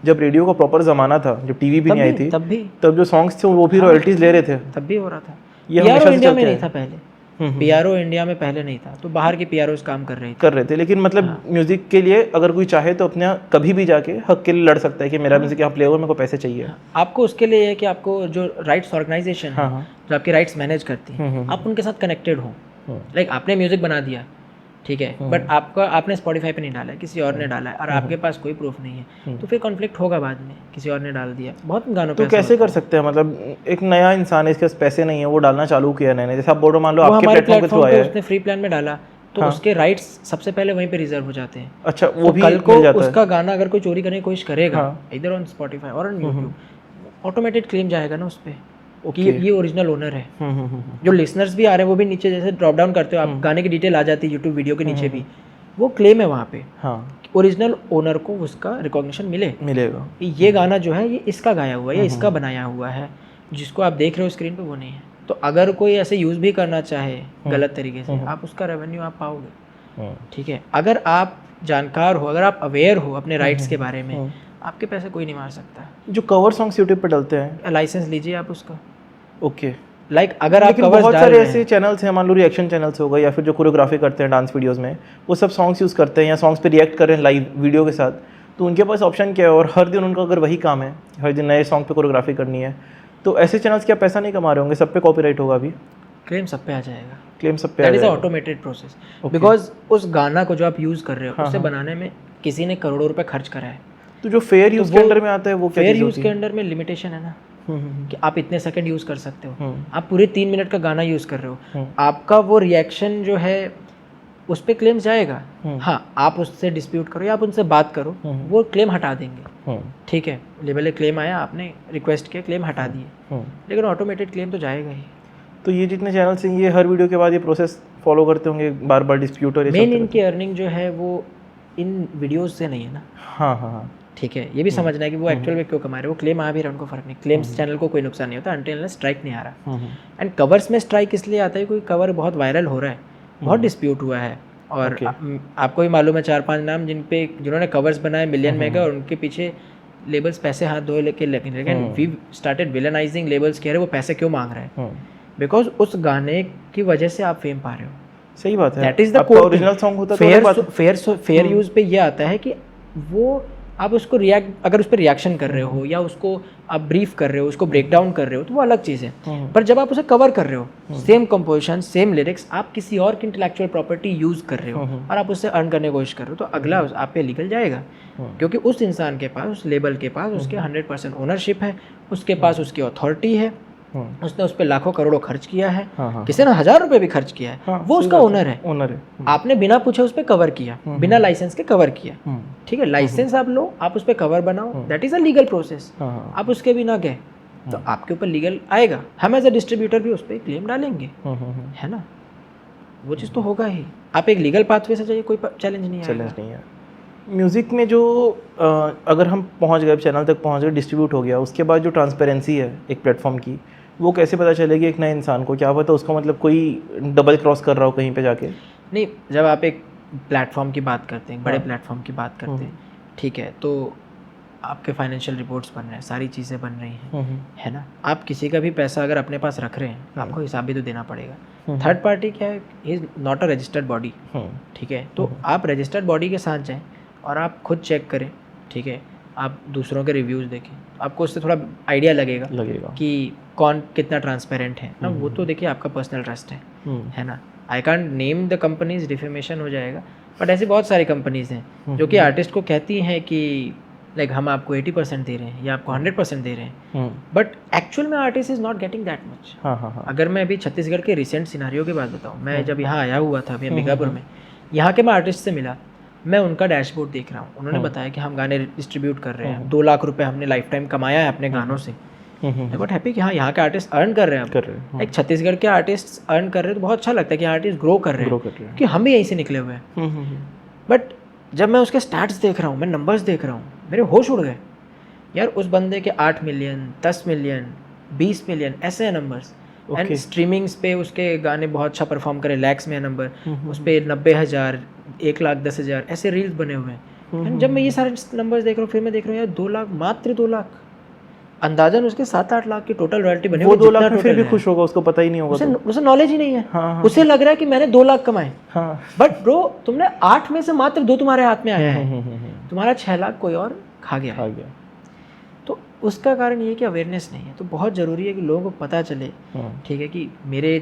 जब रेडियो का प्रॉपर जमाना था, जब टीवी भी नहीं आई थी, तब जो सॉन्ग्स थे वो भी रॉयल्टीज ले रहे थे, तब भी हो रहा था। ये हमेशा से इंडिया में नहीं था पहले, PRO इंडिया में पहले नहीं था, तो बाहर के PROs काम कर रहे थे। लेकिन मतलब म्यूजिक के लिए अगर कोई चाहे तो अपने कभी भी जाके हक के लिए लड़ सकता है कि मेरा म्यूजिक यहाँ प्ले हो, मेरे को पैसे चाहिए। आपको उसके लिए है कि आपको जो राइट्स ऑर्गेनाइजेशन है, जो आपके राइट्स मैनेज करती है, आप उनके साथ कनेक्टेड हो। लाइक आपने म्यूजिक बना दिया, ठीक है, बट आपने स्पॉटिफाई पे नहीं डाला है, किसी और ने डाला है, और आपके पास कोई प्रूफ नहीं है, तो फिर कॉन्फ्लिक्ट होगा बाद में, किसी और ने डाल दिया। बहुत गानों पे तो कैसे कर सकते हैं? मतलब एक नया इंसान है, इसके पास पैसे नहीं है, वो डालना चालू किया नए, जैसे आप बोल रहे मान लो आपके प्लेटफॉर्म पे थ्रू आया है, उसने फ्री प्लान में डाला, तो उसके राइट्स सबसे पहले वहीं पे रिजर्व हो जाते हैं। अच्छा, वो भी कल को उसका गाना अगर कोई चोरी करने की कोशिश करेगा, इधर ऑन स्पॉटिफाई और ऑन यूट्यूब, ऑटोमेटेड क्लेम जाएगा ना उस पर कि ये ओरिजिनल ओनर है। जो लिसनर्स भी आ रहे हैं वो भी नीचे जैसे ड्रॉप डाउन करते हो आप, गाने की डिटेल आ जाती है यूट्यूब वीडियो के नीचे भी, वो क्लेम है वहाँ पे। ओरिजिनल ओनर को उसका रिकॉग्निशन मिलेगा। ये गाना जो है ये इसका गाया हुआ है, ये इसका बनाया हुआ है, जिसको आप देख रहे हो स्क्रीन पे वो नहीं है। तो अगर कोई ऐसे यूज़ भी करना चाहे गलत तरीके से, आप उसका रेवेन्यू आप पाओगे। ठीक है, अगर आप जानकार हो, अगर आप अवेयर हो अपने राइट्स के बारे में, आपके पैसे कोई नहीं मार सकता। जो कवर सॉन्ग्स यूट्यूब पे डलते हैं, लाइसेंस लीजिए आप उसका। ओके, लाइक अगर आप कवर्स बहुत सारे ऐसे चैनल्स हैं, मान लो रिएक्शन चैनल्स हो गए, या फिर जो कोरियोग्राफी करते हैं डांस वीडियोस में, वो सब सॉन्ग्स यूज़ करते हैं या सॉन्ग्स पे रिएक्ट कर रहे हैं लाइव वीडियो के साथ, तो उनके पास ऑप्शन क्या है? और हर दिन उनका अगर वही काम है, हर दिन नए सॉन्ग पे कोरियोग्राफी करनी है, तो ऐसे चैनल्स क्या पैसा नहीं कमा रहे होंगे? सब पे कॉपीराइट होगा अभी, क्लेम सब पे आ जाएगा। क्लेम सब पे आ जाएगा। That is automated process, because उस गाना को जो आप यूज़ कर रहे हो उसे बनाने में किसी ने करोड़ों रुपए खर्च करा है। तो जो फेयर यूज़ के अंडर में आता है वो क्या? फेयर यूज़ के अंडर में लिमिटेशन है ना, कि आप इतने सेकंड यूज़ कर सकते हो। आप पूरे 3 मिनट का गाना यूज़ कर रहे हो, आपका वो रिएक्शन जो है उस पर क्लेम जाएगा। हाँ, आप उससे डिस्प्यूट करो या आप उनसे बात करो, वो क्लेम हटा देंगे। ठीक है, लेवल ए क्लेम आया, आपने रिक्वेस्ट किया, क्लेम हटा दिए, लेकिन ऑटोमेटेड क्लेम तो जाएगा ही। तो ये जितने चैनल्स हैं, ये हर वीडियो के बाद ये प्रोसेस फॉलो करते होंगे, बार बार डिस्प्यूट और मेन इनकी अर्निंग जो है वो इन वीडियोज़ से नहीं है ना। हाँ, ठीक है, ये भी समझना है कि वो एक्चुअल में क्यों कमा रहे हैं। वो क्लेम आ भी रहा है, उनको फर्क नहीं, क्लेम्स चैनल को कोई नुकसान नहीं होता अनटिल स्ट्राइक नहीं आ रहा। एंड कवर्स में स्ट्राइक इसलिए आता है, कोई कवर बहुत वायरल हो रहा है, बहुत डिस्प्यूट हुआ है, और आपको भी मालूम है 4-5 नाम जिन्होंने कवर्स बनाए मिलियन में गए, और उनके पीछे लेबल्स पैसे हाथ धोए लेकिन वी स्टार्टेड विलेनाइजिंग लेबल्स, कह रहे वो पैसे क्यों मांग रहे हैं, बिकॉज उस गाने की वजह से आप फेम पा रहे हो। सही बात है, that is the original song होता है। फेयर यूज पे ये आता है कि वो आप उसको अगर उस पर रिएक्शन कर रहे हो, या उसको आप ब्रीफ कर रहे हो, उसको ब्रेक डाउन कर रहे हो, तो वो अलग चीज़ है। पर जब आप उसे कवर कर रहे हो, सेम कंपोजिशन, सेम लिरिक्स, आप किसी और की इंटेलेक्चुअल प्रॉपर्टी यूज़ कर रहे हो और आप उससे अर्न करने की कोशिश कर रहे हो, तो अगला आप पे लीगल जाएगा, क्योंकि उस इंसान के पास, उस लेबल के पास उसके 100% ओनरशिप है, उसके पास उसकी अथॉरिटी है, उसने उस पर लाखों करोड़ों खर्च किया है, किसी ने 1000 रुपए भी खर्च किया है, वो उसका ओनर है। आपने बिना पूछे उस पर कवर किया, बिना लाइसेंस के कवर किया, ठीक है, लाइसेंस आप लो, आप उस पर कवर बनाओ, that is a legal process. आप उसके बिना गए तो आपके ऊपर लीगल आएगा, हम एज अ डिस्ट्रीब्यूटर भी उस पर क्लेम डालेंगे, है ना, वो चीज़ तो होगा ही। आप एक लीगल पाथवे से जाइए, कोई चैलेंज नहीं है। म्यूज़िक में जो अगर हम पहुंच गए, चैनल तक पहुंच गए, डिस्ट्रीब्यूट हो गया, उसके बाद जो ट्रांसपेरेंसी है एक प्लेटफॉर्म की, वो कैसे पता चलेगी एक नए इंसान को? क्या पता उसका मतलब कोई डबल क्रॉस कर रहा हो कहीं पे जाके? नहीं, जब आप एक प्लेटफॉर्म की बात करते हैं, बड़े हाँ। प्लेटफॉर्म की बात करते हैं, ठीक है, तो आपके फाइनेंशियल रिपोर्ट्स बन रहे हैं, सारी चीज़ें बन रही हैं, है ना। आप किसी का भी पैसा अगर अपने पास रख रहे हैं, आपको हिसाब भी तो देना पड़ेगा। थर्ड पार्टी क्या है, he is not a registered body, ठीक है। तो आप रजिस्टर्ड बॉडी के साथ जाएं और आप खुद चेक करें, ठीक है, आप दूसरों के रिव्यूज़ देखें, आपको उससे थोड़ा आइडिया लगेगा कि कौन कितना ट्रांसपेरेंट है ना। वो तो देखिए आपका पर्सनल ट्रस्ट है ना। I can't name the companies, defamation हो जाएगा, बट ऐसी बहुत सारी कंपनीज हैं जो कि आर्टिस्ट को कहती हैं कि लाइक हम आपको 80% दे रहे हैं या आपको 100% दे रहे हैं, बट एक्चुअल में artist is not getting that much. अगर मैं अभी छत्तीसगढ़ के रिसेंट सिनारियो की बात बताऊँ, मैं जब यहाँ आया हुआ था अभी अंबिकापुर में, यहाँ के मैं आर्टिस्ट से मिला, मैं उनका डैशबोर्ड देख रहा हूँ, उन्होंने बताया कि हम गाने डिस्ट्रीब्यूट कर रहे हैं, 2 लाख रुपए हमने लाइफ टाइम कमाया है अपने गानों से। आई गॉट हैप्पी कि हाँ, यहाँ के आर्टिस्ट अर्न कर रहे हैं, एक छत्तीसगढ़ के आर्टिस्ट अर्न कर रहे हैं, तो बहुत अच्छा लगता है कि आर्टिस्ट ग्रो कर रहे हैं, कि हम भी यहीं से निकले हुए हैं। बट जब मैं उसके स्टैट्स देख रहा हूँ, मैं नंबर्स देख रहा हूँ, मेरे होश उड़ गए यार। उस बंदे के 8 मिलियन, 10 मिलियन, 20 मिलियन ऐसे हैं नंबर्स, एंड स्ट्रीमिंग्स पे उसके गाने बहुत अच्छा परफॉर्म करे, लैक्स में है नंबर, उस पर 90,000, 1,10,000 ऐसे रील्स बने हुए हैं। एंड जब मैं ये सारे नंबर्स देख रहा हूँ, फिर मैं देख रहा हूँ यार 2 लाख, मात्र 2 लाख, अंदाजन उसके 7-8 लाख की टोटल रॉयल्टी बनी। वो 2 लाख में फिर भी खुश होगा, उसको पता ही नहीं होगा, उसे नॉलेज ही नहीं है। उसे लग रहा है कि मैंने 2 लाख कमाए, बट ब्रो तुमने 8 में से मात्र 2 तुम्हारे हाथ में आया है, तुम्हारा 6 लाख कोई और खा गया। तो उसका कारण ये कि अवेयरनेस नहीं है। तो बहुत ज़रूरी है कि लोगों को पता चले, ठीक है, कि मेरे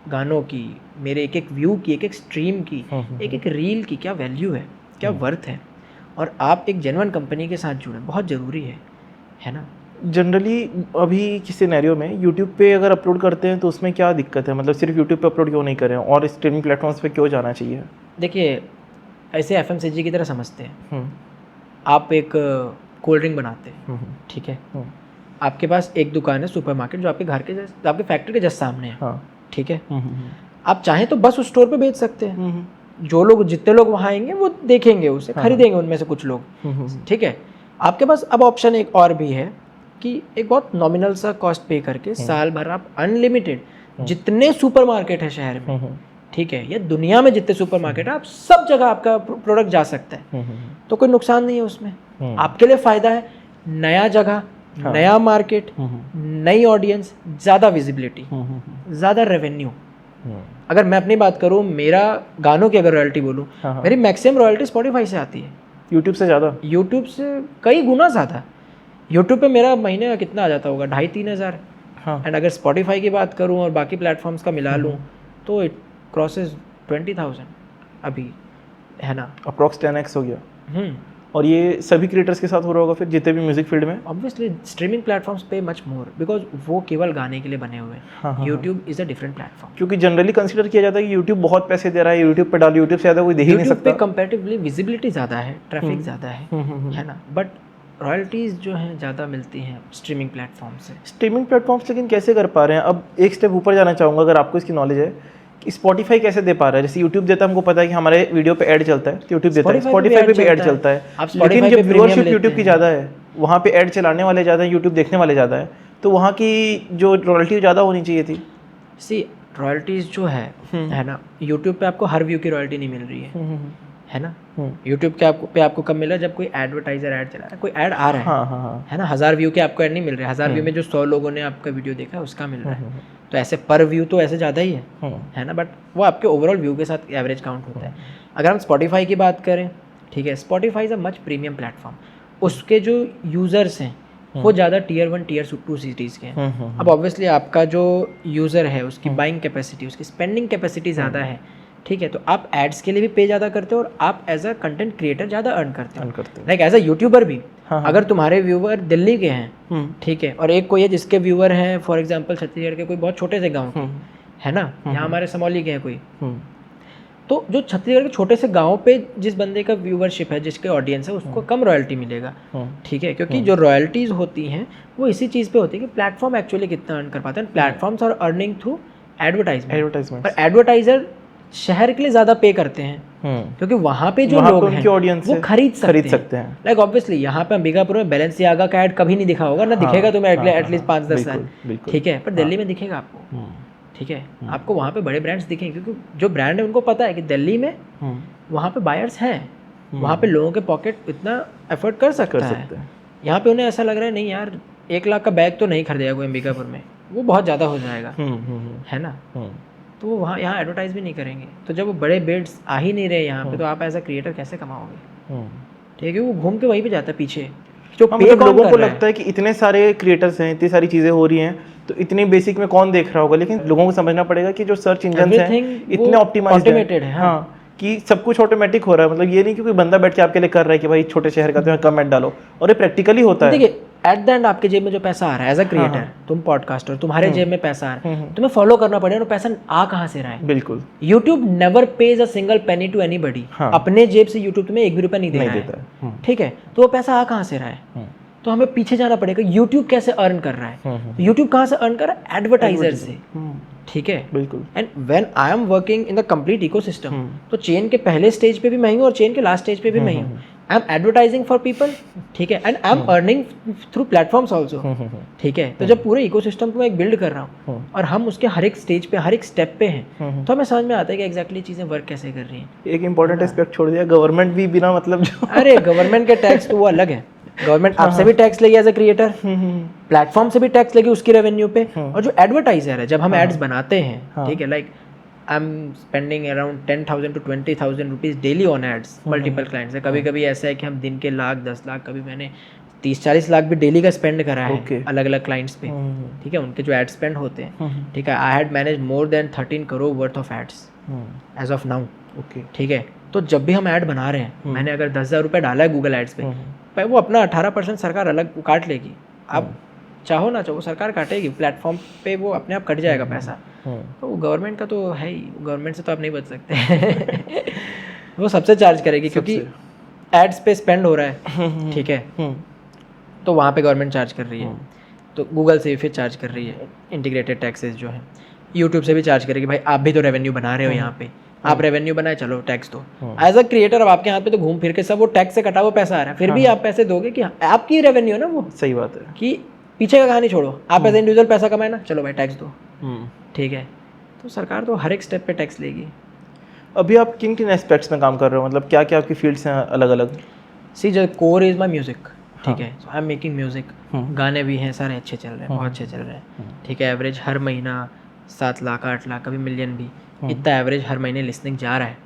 गानों की, मेरे एक एक व्यू की, एक एक स्ट्रीम की, एक एक रील की क्या वैल्यू है, क्या वर्थ है, और आप एक जेन्युइन कंपनी के साथ जुड़ें, बहुत ज़रूरी है ना। जनरली अभी किस सिनेरियो में यूट्यूब पे अगर अपलोड करते हैं तो उसमें क्या दिक्कत है? मतलब सिर्फ यूट्यूब पे अपलोड क्यों नहीं करें और स्ट्रीमिंग प्लेटफॉर्म्स पे क्यों जाना चाहिए? देखिए, ऐसे FMCG की तरह समझते हैं। आप एक कोल्ड ड्रिंक बनाते हैं, ठीक है, आपके पास एक दुकान है सुपरमार्केट जो आपके घर के जस्ट, आपके फैक्ट्री के जस्ट सामने है, ठीक है। आप चाहें तो बस उस स्टोर पे बेच सकते हैं, जो लोग, जितने लोग वहाँ आएंगे वो देखेंगे, उसे खरीदेंगे उनमें से कुछ लोग, ठीक है। आपके पास अब ऑप्शन एक और भी है कि एक बहुत नॉमिनल सा कॉस्ट पे करके साल भर आप अनलिमिटेड जितने सुपरमार्केट है शहर में, ठीक है, या दुनिया में जितने सुपरमार्केट है, आप सब जगह आपका प्रोडक्ट जा सकता है। तो कोई नुकसान नहीं है उसमें, आपके लिए फ़ायदा है। नया जगह, नया मार्केट, नई ऑडियंस, ज़्यादा विजिबिलिटी, ज़्यादा रेवेन्यू। अगर मैं अपनी बात करूँ, मेरा गानों की अगर रॉयल्टी बोलूँ, मेरी मैक्सिमम रॉयल्टी स्पॉटिफाई से आती है, यूट्यूब से ज़्यादा, यूट्यूब से कई गुना ज़्यादा। यूट्यूब पे मेरा महीने का कितना आ जाता होगा, 2,500-3 हज़ार, एंड अगर स्पॉटिफाई की बात करूँ और बाकी प्लेटफॉर्म्स का मिला लूँ तो इट क्रॉसेस 20,000 अभी, है ना, अप्रॉक्स 10x हो गया। और ये सभी क्रिएटर्स के साथ हो रहा होगा फिर, जितने भी म्यूजिक फील्ड में? ऑब्वियसली स्ट्रीमिंग प्लेटफॉर्म्स पे मच मोर, बिकॉज वो केवल गाने के लिए बने हुए हैं। YouTube is a different platform, क्योंकि जनरली कंसीडर किया जाता है कि यूट्यूब बहुत पैसे दे रहा है, यूट्यूब पे डालो, यूट्यूब से ज़्यादा कोई देख ही नहीं सकता। यूट्यूब पे कंपैरेटिवली विजिबिलिटी ज़्यादा है, ट्रैफिक ज़्यादा है ना, बट रॉयल्टीज़ जो हैं ज़्यादा मिलती हैं स्ट्रीमिंग प्लेटफॉर्म से। स्ट्रीमिंग प्लेटफॉर्म्स लेकिन कैसे कर पा रहे हैं? अब एक स्टेप ऊपर जाना चाहूँगा, अगर आपको इसकी नॉलेज है, कि स्पॉटिफाई कैसे दे पा रहा है? जैसे यूट्यूब देता है, हमको पता है कि हमारे वीडियो पे ऐड चलता है, तो यूट्यूब देता है, स्पॉटिफाई पे भी ऐड चलता है, लेकिन जब व्यूअरशिप यूट्यूब की ज़्यादा है, वहाँ पे ऐड चलाने वाले ज़्यादा हैं, यूट्यूब देखने वाले ज़्यादा है, तो वहाँ की जो रॉयल्टी ज़्यादा होनी चाहिए थी। सी रॉयल्टीज़ जो है ना, यूट्यूब पे आपको हर व्यू की रॉयल्टी नहीं मिल रही है ना। यूट्यूब पे आपको कब मिला? जब कोई एडवर्टाइजर ऐड चला रहा है, कोई ऐड आ रहा है ना। 1000 व्यू के आपको ऐड नहीं मिल रहे, 1000 व्यू में जो 100 लोगों ने आपका वीडियो देखा है उसका मिल रहा है, तो ऐसे पर व्यू तो ऐसे ज़्यादा ही है ना, बट वो आपके ओवरऑल व्यू के साथ एवरेज काउंट होता है। अगर हम स्पॉटिफाई की बात करें, ठीक है, Spotify is a much premium platform, उसके जो यूज़र्स हैं वो ज़्यादा टीयर 1 टीयर 2 सिटीज़ के हैं। अब ऑब्वियसली आपका जो यूज़र है उसकी बाइंग कैपेसिटी, उसकी स्पेंडिंग कैपेसिटी ज़्यादा है, ठीक है, तो आप एड्स के लिए भी पे ज़्यादा करते हो और आप एज अ कंटेंट क्रिएटर ज़्यादा अर्न करते हो। लाइक एज अ यूट्यूबर भी, अगर तुम्हारे व्यूअर दिल्ली के हैं, ठीक है, और एक कोई है जिसके व्यूअर हैं फॉर एग्जांपल छत्तीसगढ़ के कोई बहुत छोटे से गांव के, है ना, यहाँ हमारे समौली के हैं कोई, तो जो छत्तीसगढ़ के छोटे से गाँव पे जिस बंदे का व्यूअरशिप है, जिसके ऑडियंस है, उसको कम रॉयल्टी मिलेगा, ठीक है, क्योंकि जो रॉयल्टीज़ होती हैं वो इसी चीज़ पे होती है कि प्लेटफॉर्म एक्चुअली कितना अर्न कर पाते हैं। Platforms are earning through advertisement, पर एडवर्टाइजर शहर के लिए ज़्यादा पे करते हैं, क्योंकि वहाँ पे जो वहाँ पे लोग उनकी हैं audience वो है, खरीद सकते हैं। लाइक ऑब्वियसली यहाँ पे अंबिकापुर में बैलेंसियागा का ऐड कभी नहीं दिखा होगा ना, दिखेगा तुम्हें एटलीस्ट 5-10 साल, ठीक है, पर दिल्ली में दिखेगा आपको, ठीक है, आपको वहाँ पे बड़े ब्रांड्स दिखेंगे क्योंकि जो ब्रांड है उनको पता है कि दिल्ली में वहाँ पे बायर्स हैं, वहाँ पे लोगों के पॉकेट इतना एफर्ट कर सकता है। यहाँ पे उन्हें ऐसा लग रहा है नहीं यार 1 लाख का बैग तो नहीं खरीदेगा कोई अंबिकापुर में, वो बहुत ज़्यादा हो जाएगा, है ना, तो वो वहाँ यहाँ एडवर्टाइज भी नहीं करेंगे। तो जब वो बड़े बिड्स आ ही नहीं रहे यहाँ पे, तो आप एज अ क्रिएटर कैसे कमाओगे, ठीक है, वो घूम के वहीं पे जाता है पीछे जो पे मतलब कौन लोगों कर को रहा लगता है कि इतने सारे क्रिएटर्स हैं, इतनी सारी चीज़ें हो रही हैं, तो इतनी बेसिक में कौन देख रहा होगा, लेकिन लोगों को समझना पड़ेगा कि जो सर्च इंजन हैं इतने ऑप्टिमाइज्ड है, हाँ, कि सब कुछ ऑटोमेटिक हो रहा है। मतलब ये नहीं कि कोई बंदा बैठ के आपके लिए कर रहा है कि भाई छोटे शहर का तो कम ऐड डालो, और ये प्रैक्टिकली होता है। देखिए एट द एंड आपके जेब में जो पैसा आ रहा है एज अ क्रिएटर, तुम पॉडकास्टर, तुम्हारे जेब में पैसा आ रहा है, तुम्हें फॉलो करना पड़ेगा और पैसा आ कहाँ से रहा है। बिल्कुल, YouTube never pays a single penny to anybody, अपने जेब से यूट्यूब तुम्हें 1 भी रुपया नहीं दे रहा है, ठीक है, तो वो पैसा आ कहाँ से रहा है, तो हमें पीछे जाना पड़ेगा यूट्यूब कैसे अर्न कर रहा है, यूट्यूब कहाँ से अर्न कर रहा है, एडवर्टाइजर से, ठीक है, बिल्कुल। And when I am working in the complete ecosystem, तो चेन के पहले स्टेज पे भी मैं हूँ और चेन के लास्ट स्टेज पे भी मैं हूँ, I am advertising for people, ठीक है, and I am earning through platforms also, ठीक है, तो जब पूरे इकोसिस्टम को मैं एक बिल्ड कर रहा हूँ और हम उसके हर एक स्टेज पे हर एक स्टेप पे हैं, तो हमें समझ में आता है कि एग्जैक्टली चीज़ें वर्क कैसे कर रही हैं। एक इंपॉर्टेंट एस्पेक्ट छोड़ दिया, गवर्नमेंट भी बिना मतलब अरे गवर्नमेंट के टैक्स तो वो अलग है, गवर्नमेंट आपसे भी टैक्स लेगी एज ए क्रिएटर, प्लेटफॉर्म से भी टैक्स लेगी उसकी रेवेन्यू पे, और जो एडवर्टाइजर है जब हम एड्स बनाते हैं, ठीक है, like I am spending around 10,000 to 20,000 rupees daily on ads multiple clients है। कभी कभी ऐसा है कि हम दिन के लाख 10 लाख, कभी मैंने 30-40 लाख भी डेली का स्पेंड करा है अलग अलग क्लाइंट्स पे, ठीक है, उनके जो एड स्पेंड होते हैं, ठीक है, I had manage more than 13 crore worth of ads as of now, ठीक है, तो जब भी हम ऐड बना रहे हैं, मैंने अगर 10,000 रुपये डाला है गूगल एड्स पे, वो अपना 18% सरकार अलग काट लेगी, आप चाहो ना चाहो सरकार काटेगी, प्लेटफॉर्म पे वो अपने आप कट जाएगा पैसा, तो गवर्नमेंट का तो है ही, गवर्नमेंट से तो आप नहीं बच सकते वो सबसे चार्ज करेगी क्योंकि एड्स पे स्पेंड हो रहा है, ठीक है, तो वहाँ पे गवर्नमेंट चार्ज कर रही है, तो गूगल से भी फिर चार्ज कर रही है, इंटीग्रेटेड टैक्सेस जो है, यूट्यूब से भी चार्ज करेगी, भाई आप भी तो रेवेन्यू बना रहे हो यहाँ पे, आप रेवेन्यू बनाए, चलो टैक्स दो, एज अ क्रिएटर अब आपके हाथ पे तो घूम फिर के सब वो टैक्स से कटा हुआ पैसा आ रहा है, फिर भी आप पैसे दोगे कि आपकी रेवेन्यू है ना वो, सही बात है, कि पीछे का कहानी छोड़ो, आप एज इंडिविजुअल पैसा कमाए ना, चलो भाई टैक्स दो, ठीक है, तो सरकार तो हर एक स्टेप पे टैक्स लेगी। अभी आप किन किन एस्पेक्ट्स में काम कर रहे हो, मतलब क्या क्या आपकी फील्ड्स हैं अलग अलग? सी जो कोर इज माई म्यूजिक, ठीक है, आई एम मेकिंग म्यूजिक, गाने भी हैं सारे अच्छे चल रहे हैं, बहुत अच्छे चल रहे हैं, ठीक है, एवरेज हर महीना 7 लाख 8 लाख कभी मिलियन भी, इतना एवरेज हर महीने लिसनिंग जा रहा है,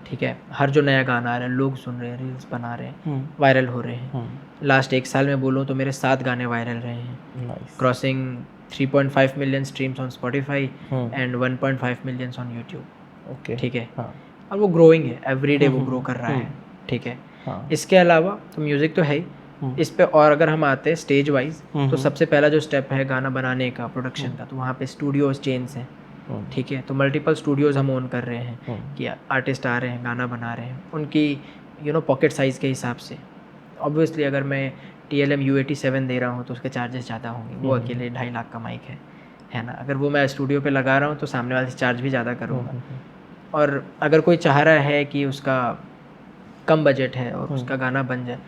ठीक है, हर जो नया गाना आ रहा है लोग सुन रहे हैं, रील्स बना रहे हैं, वायरल हो रहे हैं, लास्ट 1 साल में बोलूँ तो मेरे 7 गाने वायरल रहे हैं, crossing 3.5 million streams on Spotify and 1.5 million on YouTube, ठीक है, और वो ग्रोइंग है, एवरीडे वो ग्रो कर रहा है, ठीक है, इसके अलावा तो म्यूज़िक तो है ही, इस पे और अगर हम आते हैं स्टेज वाइज, तो सबसे पहला जो स्टेप है गाना बनाने का, प्रोडक्शन का, तो वहाँ पे स्टूडियोज चेन्स हैं, ठीक है, तो मल्टीपल स्टूडियोज हम ओन कर रहे हैं कि आर्टिस्ट आ रहे हैं गाना बना रहे हैं, उनकी पॉकेट साइज़ के हिसाब से, ऑब्वियसली अगर मैं TLM U87 दे रहा हूँ तो उसके चार्जेस ज़्यादा होंगे, वो अकेले 2.5 लाख का माइक है ना, अगर वो मैं स्टूडियो पे लगा रहा हूँ तो सामने वाले से चार्ज भी ज़्यादा करूँगा, और अगर कोई चाह रहा है कि उसका कम बजट है और उसका गाना बन जाए,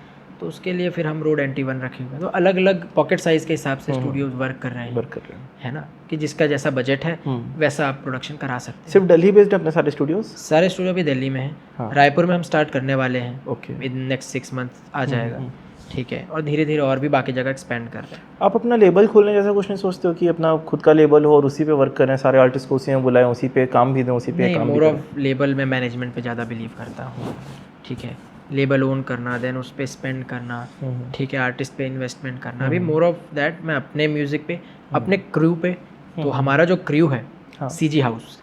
तो उसके लिए फिर हम रोड NT1 रखे हुए हैं, तो अलग अलग पॉकेट साइज़ के हिसाब से स्टूडियोज वर्क कर रहे हैं, है ना, कि जिसका जैसा बजट है वैसा आप प्रोडक्शन करा सकते हैं। सिर्फ दिल्ली बेस्ड अपने सारे स्टूडियोज? सारे स्टूडियो भी दिल्ली में हैं, रायपुर में हम स्टार्ट करने वाले हैं, विद नेक्स्ट 6 मंथ आ जाएगा, ठीक है, और धीरे धीरे और भी बाकी जगह एक्सपेंड कर रहे हैं। आप अपना लेबल खोलने जैसा कुछ नहीं सोचते हो कि अपना खुद का लेबल हो और उसी पे वर्क करें, सारे आर्टिस्ट को उसी में बुलाएं, उसी पे काम भी दें, उसी पे काम भी करें? मोर ऑफ लेबल में मैनेजमेंट पे ज़्यादा बिलीव करता हूँ, ठीक है, लेबल ओन करना, देन उस पर स्पेंड करना, ठीक है, आर्टिस्ट पे इन्वेस्टमेंट करना, अभी मोर ऑफ दैट मैं अपने म्यूज़िक पे, अपने क्रू पे, तो हमारा जो क्रू है CG हाउस,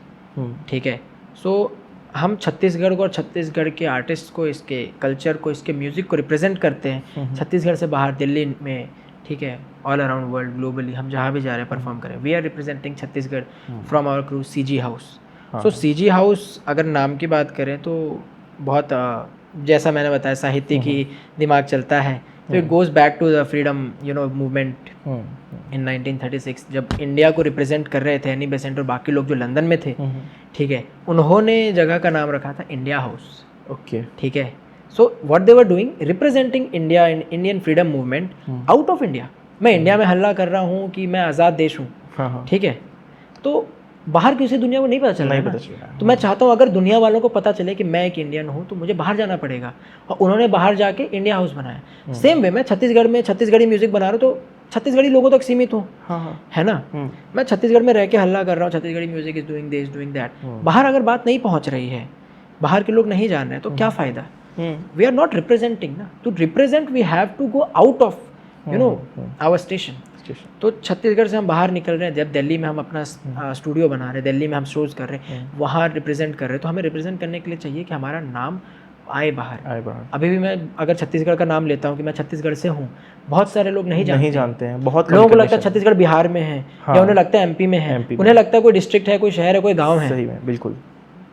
ठीक है, सो हम छत्तीसगढ़ को और छत्तीसगढ़ के आर्टिस्ट को, इसके कल्चर को, इसके म्यूज़िक को रिप्रेजेंट करते हैं छत्तीसगढ़ से बाहर, दिल्ली में, ठीक है, ऑल अराउंड वर्ल्ड, ग्लोबली, हम जहाँ भी जा रहे हैं परफॉर्म करें, we are representing Chhattisgarh from our crew CG house. So CG house अगर नाम की बात करें तो बहुत जैसा मैंने बताया साहित्य की दिमाग चलता है, तो it goes back to the freedom movement in 1936, जब इंडिया को रिप्रेजेंट कर रहे थे एनी बेसेंट और बाकी लोग जो लंदन में थे, ठीक है, उन्होंने जगह का नाम रखा था इंडिया हाउस। ओके, ठीक है। So what they were doing, representing India in Indian freedom movement out of India. मैं इंडिया में हल्ला कर रहा हूँ कि मैं आज़ाद देश हूँ, ठीक है, तो बाहर की उसी दुनिया को नहीं पता चल रहा है। तो मैं चाहता हूँ अगर दुनिया वालों को पता चले कि मैं एक इंडियन हूँ तो मुझे बाहर जाना पड़ेगा, और उन्होंने बाहर जाके इंडिया हाउस बनाया। सेम वे मैं छत्तीसगढ़ में छत्तीसगढ़ी म्यूजिक बना रहा हूँ तो छत्तीसगढ़ी लोगों तक सीमित हूँ, है ना। मैं छत्तीसगढ़ में रह के हल्ला कर रहा हूँ Chhattisgarhi music is doing this doing that. बाहर अगर बात नहीं पहुँच रही है, बाहर के लोग नहीं जान रहे तो क्या फ़ायदा। वी आर नॉट रिप्रेजेंटिंग ना, to represent we have to go out of our station. तो छत्तीसगढ़ से हम बाहर निकल रहे हैं, जब दिल्ली में हम अपना स्टूडियो बना रहे हैं, दिल्ली में हम शोज़ कर रहे हैं, वहाँ रिप्रेजेंट कर रहे हैं, तो हमें रिप्रेजेंट करने के लिए चाहिए कि हमारा नाम आए बाहर। अभी भी मैं अगर छत्तीसगढ़ का नाम लेता हूँ कि मैं छत्तीसगढ़ से हूँ, बहुत सारे लोग नहीं जानते हैं। बहुत लोगों को लगता है छत्तीसगढ़ बिहार में है, या उन्हें लगता है एमपी में है, उन्हें लगता है कोई डिस्ट्रिक्ट है, कोई शहर है, कोई गाँव है। सही में, बिल्कुल।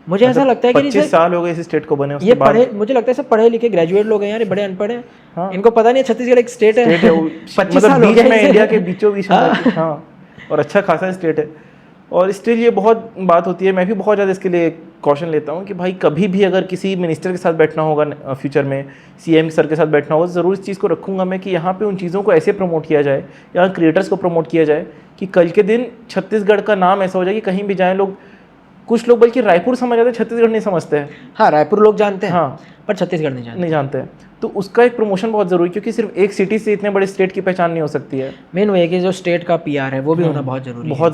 मुझे ऐसा लगता है कि 25 साल हो गए इस स्टेट को बने, ये पढ़े, मुझे लगता है सब पढ़े लिखे ग्रेजुएट लोग हैं यार, ये बड़े अनपढ़ हैं। हाँ। इनको पता नहीं है छत्तीसगढ़ एक स्टेट है। 25 साल हो गए इंडिया के बीचों बीच। हाँ, और अच्छा खासा स्टेट है। और स्टिल ये बहुत बात होती है, मैं भी बहुत ज़्यादा इसके लिए कॉशन लेता हूँ कि भाई कभी भी अगर किसी मिनिस्टर के साथ बैठना होगा फ्यूचर में, सीएम सर के साथ बैठना होगा, ज़रूर इस चीज़ को रखूँगा मैं कि यहाँ पे उन चीज़ों को ऐसे प्रमोट किया जाए, यहाँ क्रिएटर्स को प्रमोट किया जाए कि कल के दिन छत्तीसगढ़ का नाम ऐसा हो जाए कि कहीं भी जाए लोग, कुछ लोग बल्कि रायपुर समझ जाते हैं, छत्तीसगढ़ नहीं समझते हैं। हाँ, रायपुर लोग जानते हैं, हाँ, पर छत्तीसगढ़ नहीं जानते हैं। तो उसका एक प्रमोशन बहुत ज़रूरी है, क्योंकि सिर्फ एक सिटी से इतने बड़े स्टेट की पहचान नहीं हो सकती है। मेन वो है कि जो स्टेट का पीआर है वो भी होना बहुत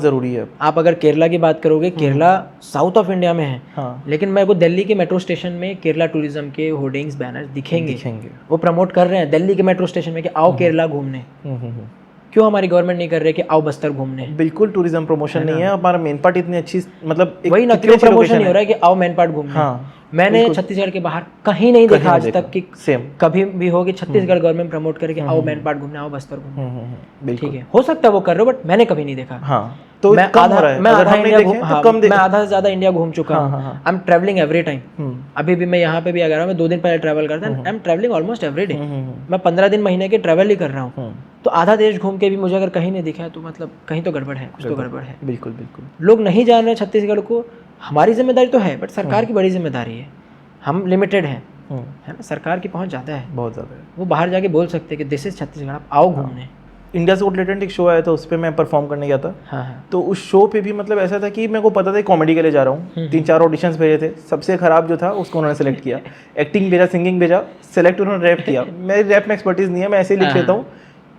ज़रूरी है। आप अगर केरला की बात करोगे, केरला साउथ ऑफ इंडिया में है, हाँ, लेकिन मेरे को दिल्ली के मेट्रो स्टेशन में केरला टूरिज्म के होर्डिंग्स बैनर्स दिखेंगे। वो प्रमोट कर रहे हैं दिल्ली के मेट्रो स्टेशन में कि आओ केरला घूमने। क्यों हमारी गवर्नमेंट नहीं कर रही कि आओ बस्तर घूमने? बिल्कुल टूरिज्म प्रमोशन नहीं है, हमारा मेन पार्ट इतनी अच्छी, मतलब वही ना, क्यों प्रमोशन नहीं हो रहा है कि आओ मेन पार्ट घूमने? हाँ, मैंने छत्तीसगढ़ के बाहर कहीं नहीं देखा आज तक कि सेम कभी भी हो कि छत्तीसगढ़ गवर्नमेंट प्रमोट करे कि आओ मैन पार्ट घूमने, आओ बस्तर घूमने। ठीक है, हो सकता है वो कर रहे हो, बट मैंने कभी नहीं देखा। हाँ, तो मैं आधा से ज्यादा इंडिया घूम चुका हूँ। I am travelling every time. अभी भी मैं यहाँ पे भी अगर मैं 2 दिन पहले ट्रैवल करता हूँ, I am travelling almost every day. मैं 15 दिन महीने के ट्रैवल ही कर रहा हूँ। तो आधा देश घूम के भी मुझे अगर कहीं नहीं दिखा है तो मतलब कहीं तो गड़बड़ है, कुछ तो गड़बड़ है। बिल्कुल बिल्कुल। लोग नहीं जान रहे छत्तीसगढ़ को, हमारी जिम्मेदारी तो है, बट सरकार की बड़ी जिम्मेदारी है। हम लिमिटेड हैं, है ना, सरकार की पहुंच ज़्यादा है, बहुत ज़्यादा है। वो बाहर जाके बोल सकते हैं कि दिस इज छत्तीसगढ़, आप आओ घूमने। इंडिया से रिलेटेड एक शो आया था, उस पर मैं परफॉर्म करने गया था। हाँ। तो उस शो पे भी मतलब ऐसा था कि मेरे को पता था कॉमेडी के लिए जा रहा हूँ। 3-4 ऑडिशंस भेजे थे, सबसे खराब जो था उसको उन्होंने सेलेक्ट किया। एक्टिंग भेजा, सिंगिंग भेजा, सेलेक्ट उन्होंने रैप किया। मेरी रैप में एक्सपर्टीज़ नहीं है, मैं ऐसे ही लिख लेता हूँ,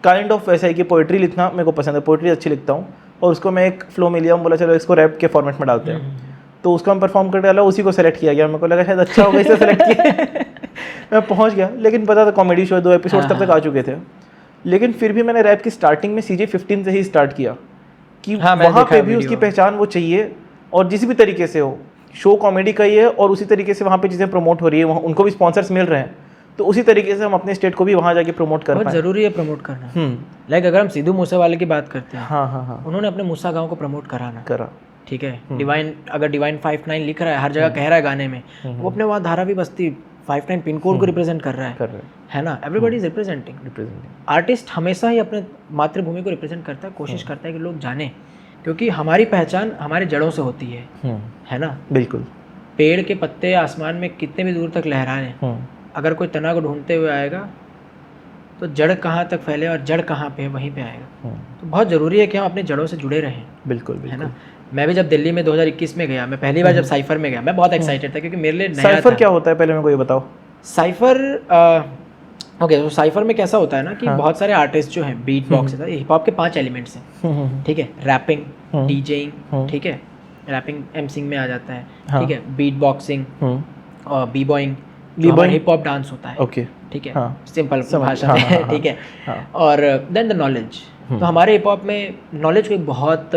काइंड ऑफ वैसा है कि पोइट्री लिखना मेरे को पसंद है, पोइट्री अच्छी लिखता हूँ, और उसको मैं एक फ्लो में लिया, बोला चलो इसको रैप के फॉर्मेट में डालते हैं। तो उसको हम परफॉर्म करने वाला, उसी को सेलेक्ट किया गया। मेरे को लगा शायद अच्छा होगा, इसे सेलेक्ट किया। मैं पहुंच गया, लेकिन पता था कॉमेडी शो 2 एपिसोड तब तक आ चुके थे। लेकिन फिर भी मैंने रैप की स्टार्टिंग में CJ15 से ही स्टार्ट किया कि वहाँ पे भी उसकी पहचान वो चाहिए, और जिस भी तरीके से हो, शो कॉमेडी का ही है और उसी तरीके से वहाँ पे चीज़ें प्रमोट हो रही है, वहाँ उनको भी स्पॉन्सर्स मिल रहे हैं, तो उसी तरीके से हम अपने स्टेट को भी वहाँ जाके प्रमोट कर पाएं। बहुत ज़रूरी है प्रमोट करना। लाइक अगर हम सिद्धू मूसेवाले की बात करते हैं, हाँ, उन्होंने अपने मूसा गाँव को प्रमोट करा, ठीक है। डिवाइन, अगर डिवाइन 59 लिख रहा है, हर जगह कह रहा है गाने में, वो अपने वहाँ धारावी बस्ती 59 पिन कोड को रिप्रेजेंट कर रहा है ना। Everybody is representing. आर्टिस्ट हमेशा ही अपने मातृभूमि को रिप्रेजेंट करता है, कोशिश करता है कि लोग जाने, क्योंकि हमारी पहचान हमारी जड़ों से होती है ना। बिल्कुल। पेड़ के पत्ते आसमान में कितने भी दूर तक लहरा रहे, अगर कोई तना को ढूंढते हुए आएगा तो जड़ कहाँ तक फैले और जड़ कहाँ पे है, वहीं पे आएगा। तो बहुत ज़रूरी है कि हम अपनी जड़ों से जुड़े रहें। बिल्कुल, है ना। मैं भी जब दिल्ली में 2021 में गया, मैं पहली बार जब साइफर में गया, मैं बहुत एक्साइटेड था क्योंकि मेरे लिए नया साइफर क्या होता है पहले मेरे को ये बताओ। साइफर ओके, तो साइफर में कैसा होता है ना कि बहुत सारे आर्टिस्ट जो हैं, बीट बॉक्स है, हिप हॉप के 5 एलिमेंट्स हैं, ठीक है। रैपिंग, डीजेइंग, ठीक है, रैपिंग एमसिंग में आ जाता है, ठीक है, बीट बॉक्सिंग और B boying, hip hop dance होता है, ओके, ठीक है, सिंपल भाषा में, ठीक है। और देन द नॉलेज। तो हमारे हिप हॉप में नॉलेज को एक बहुत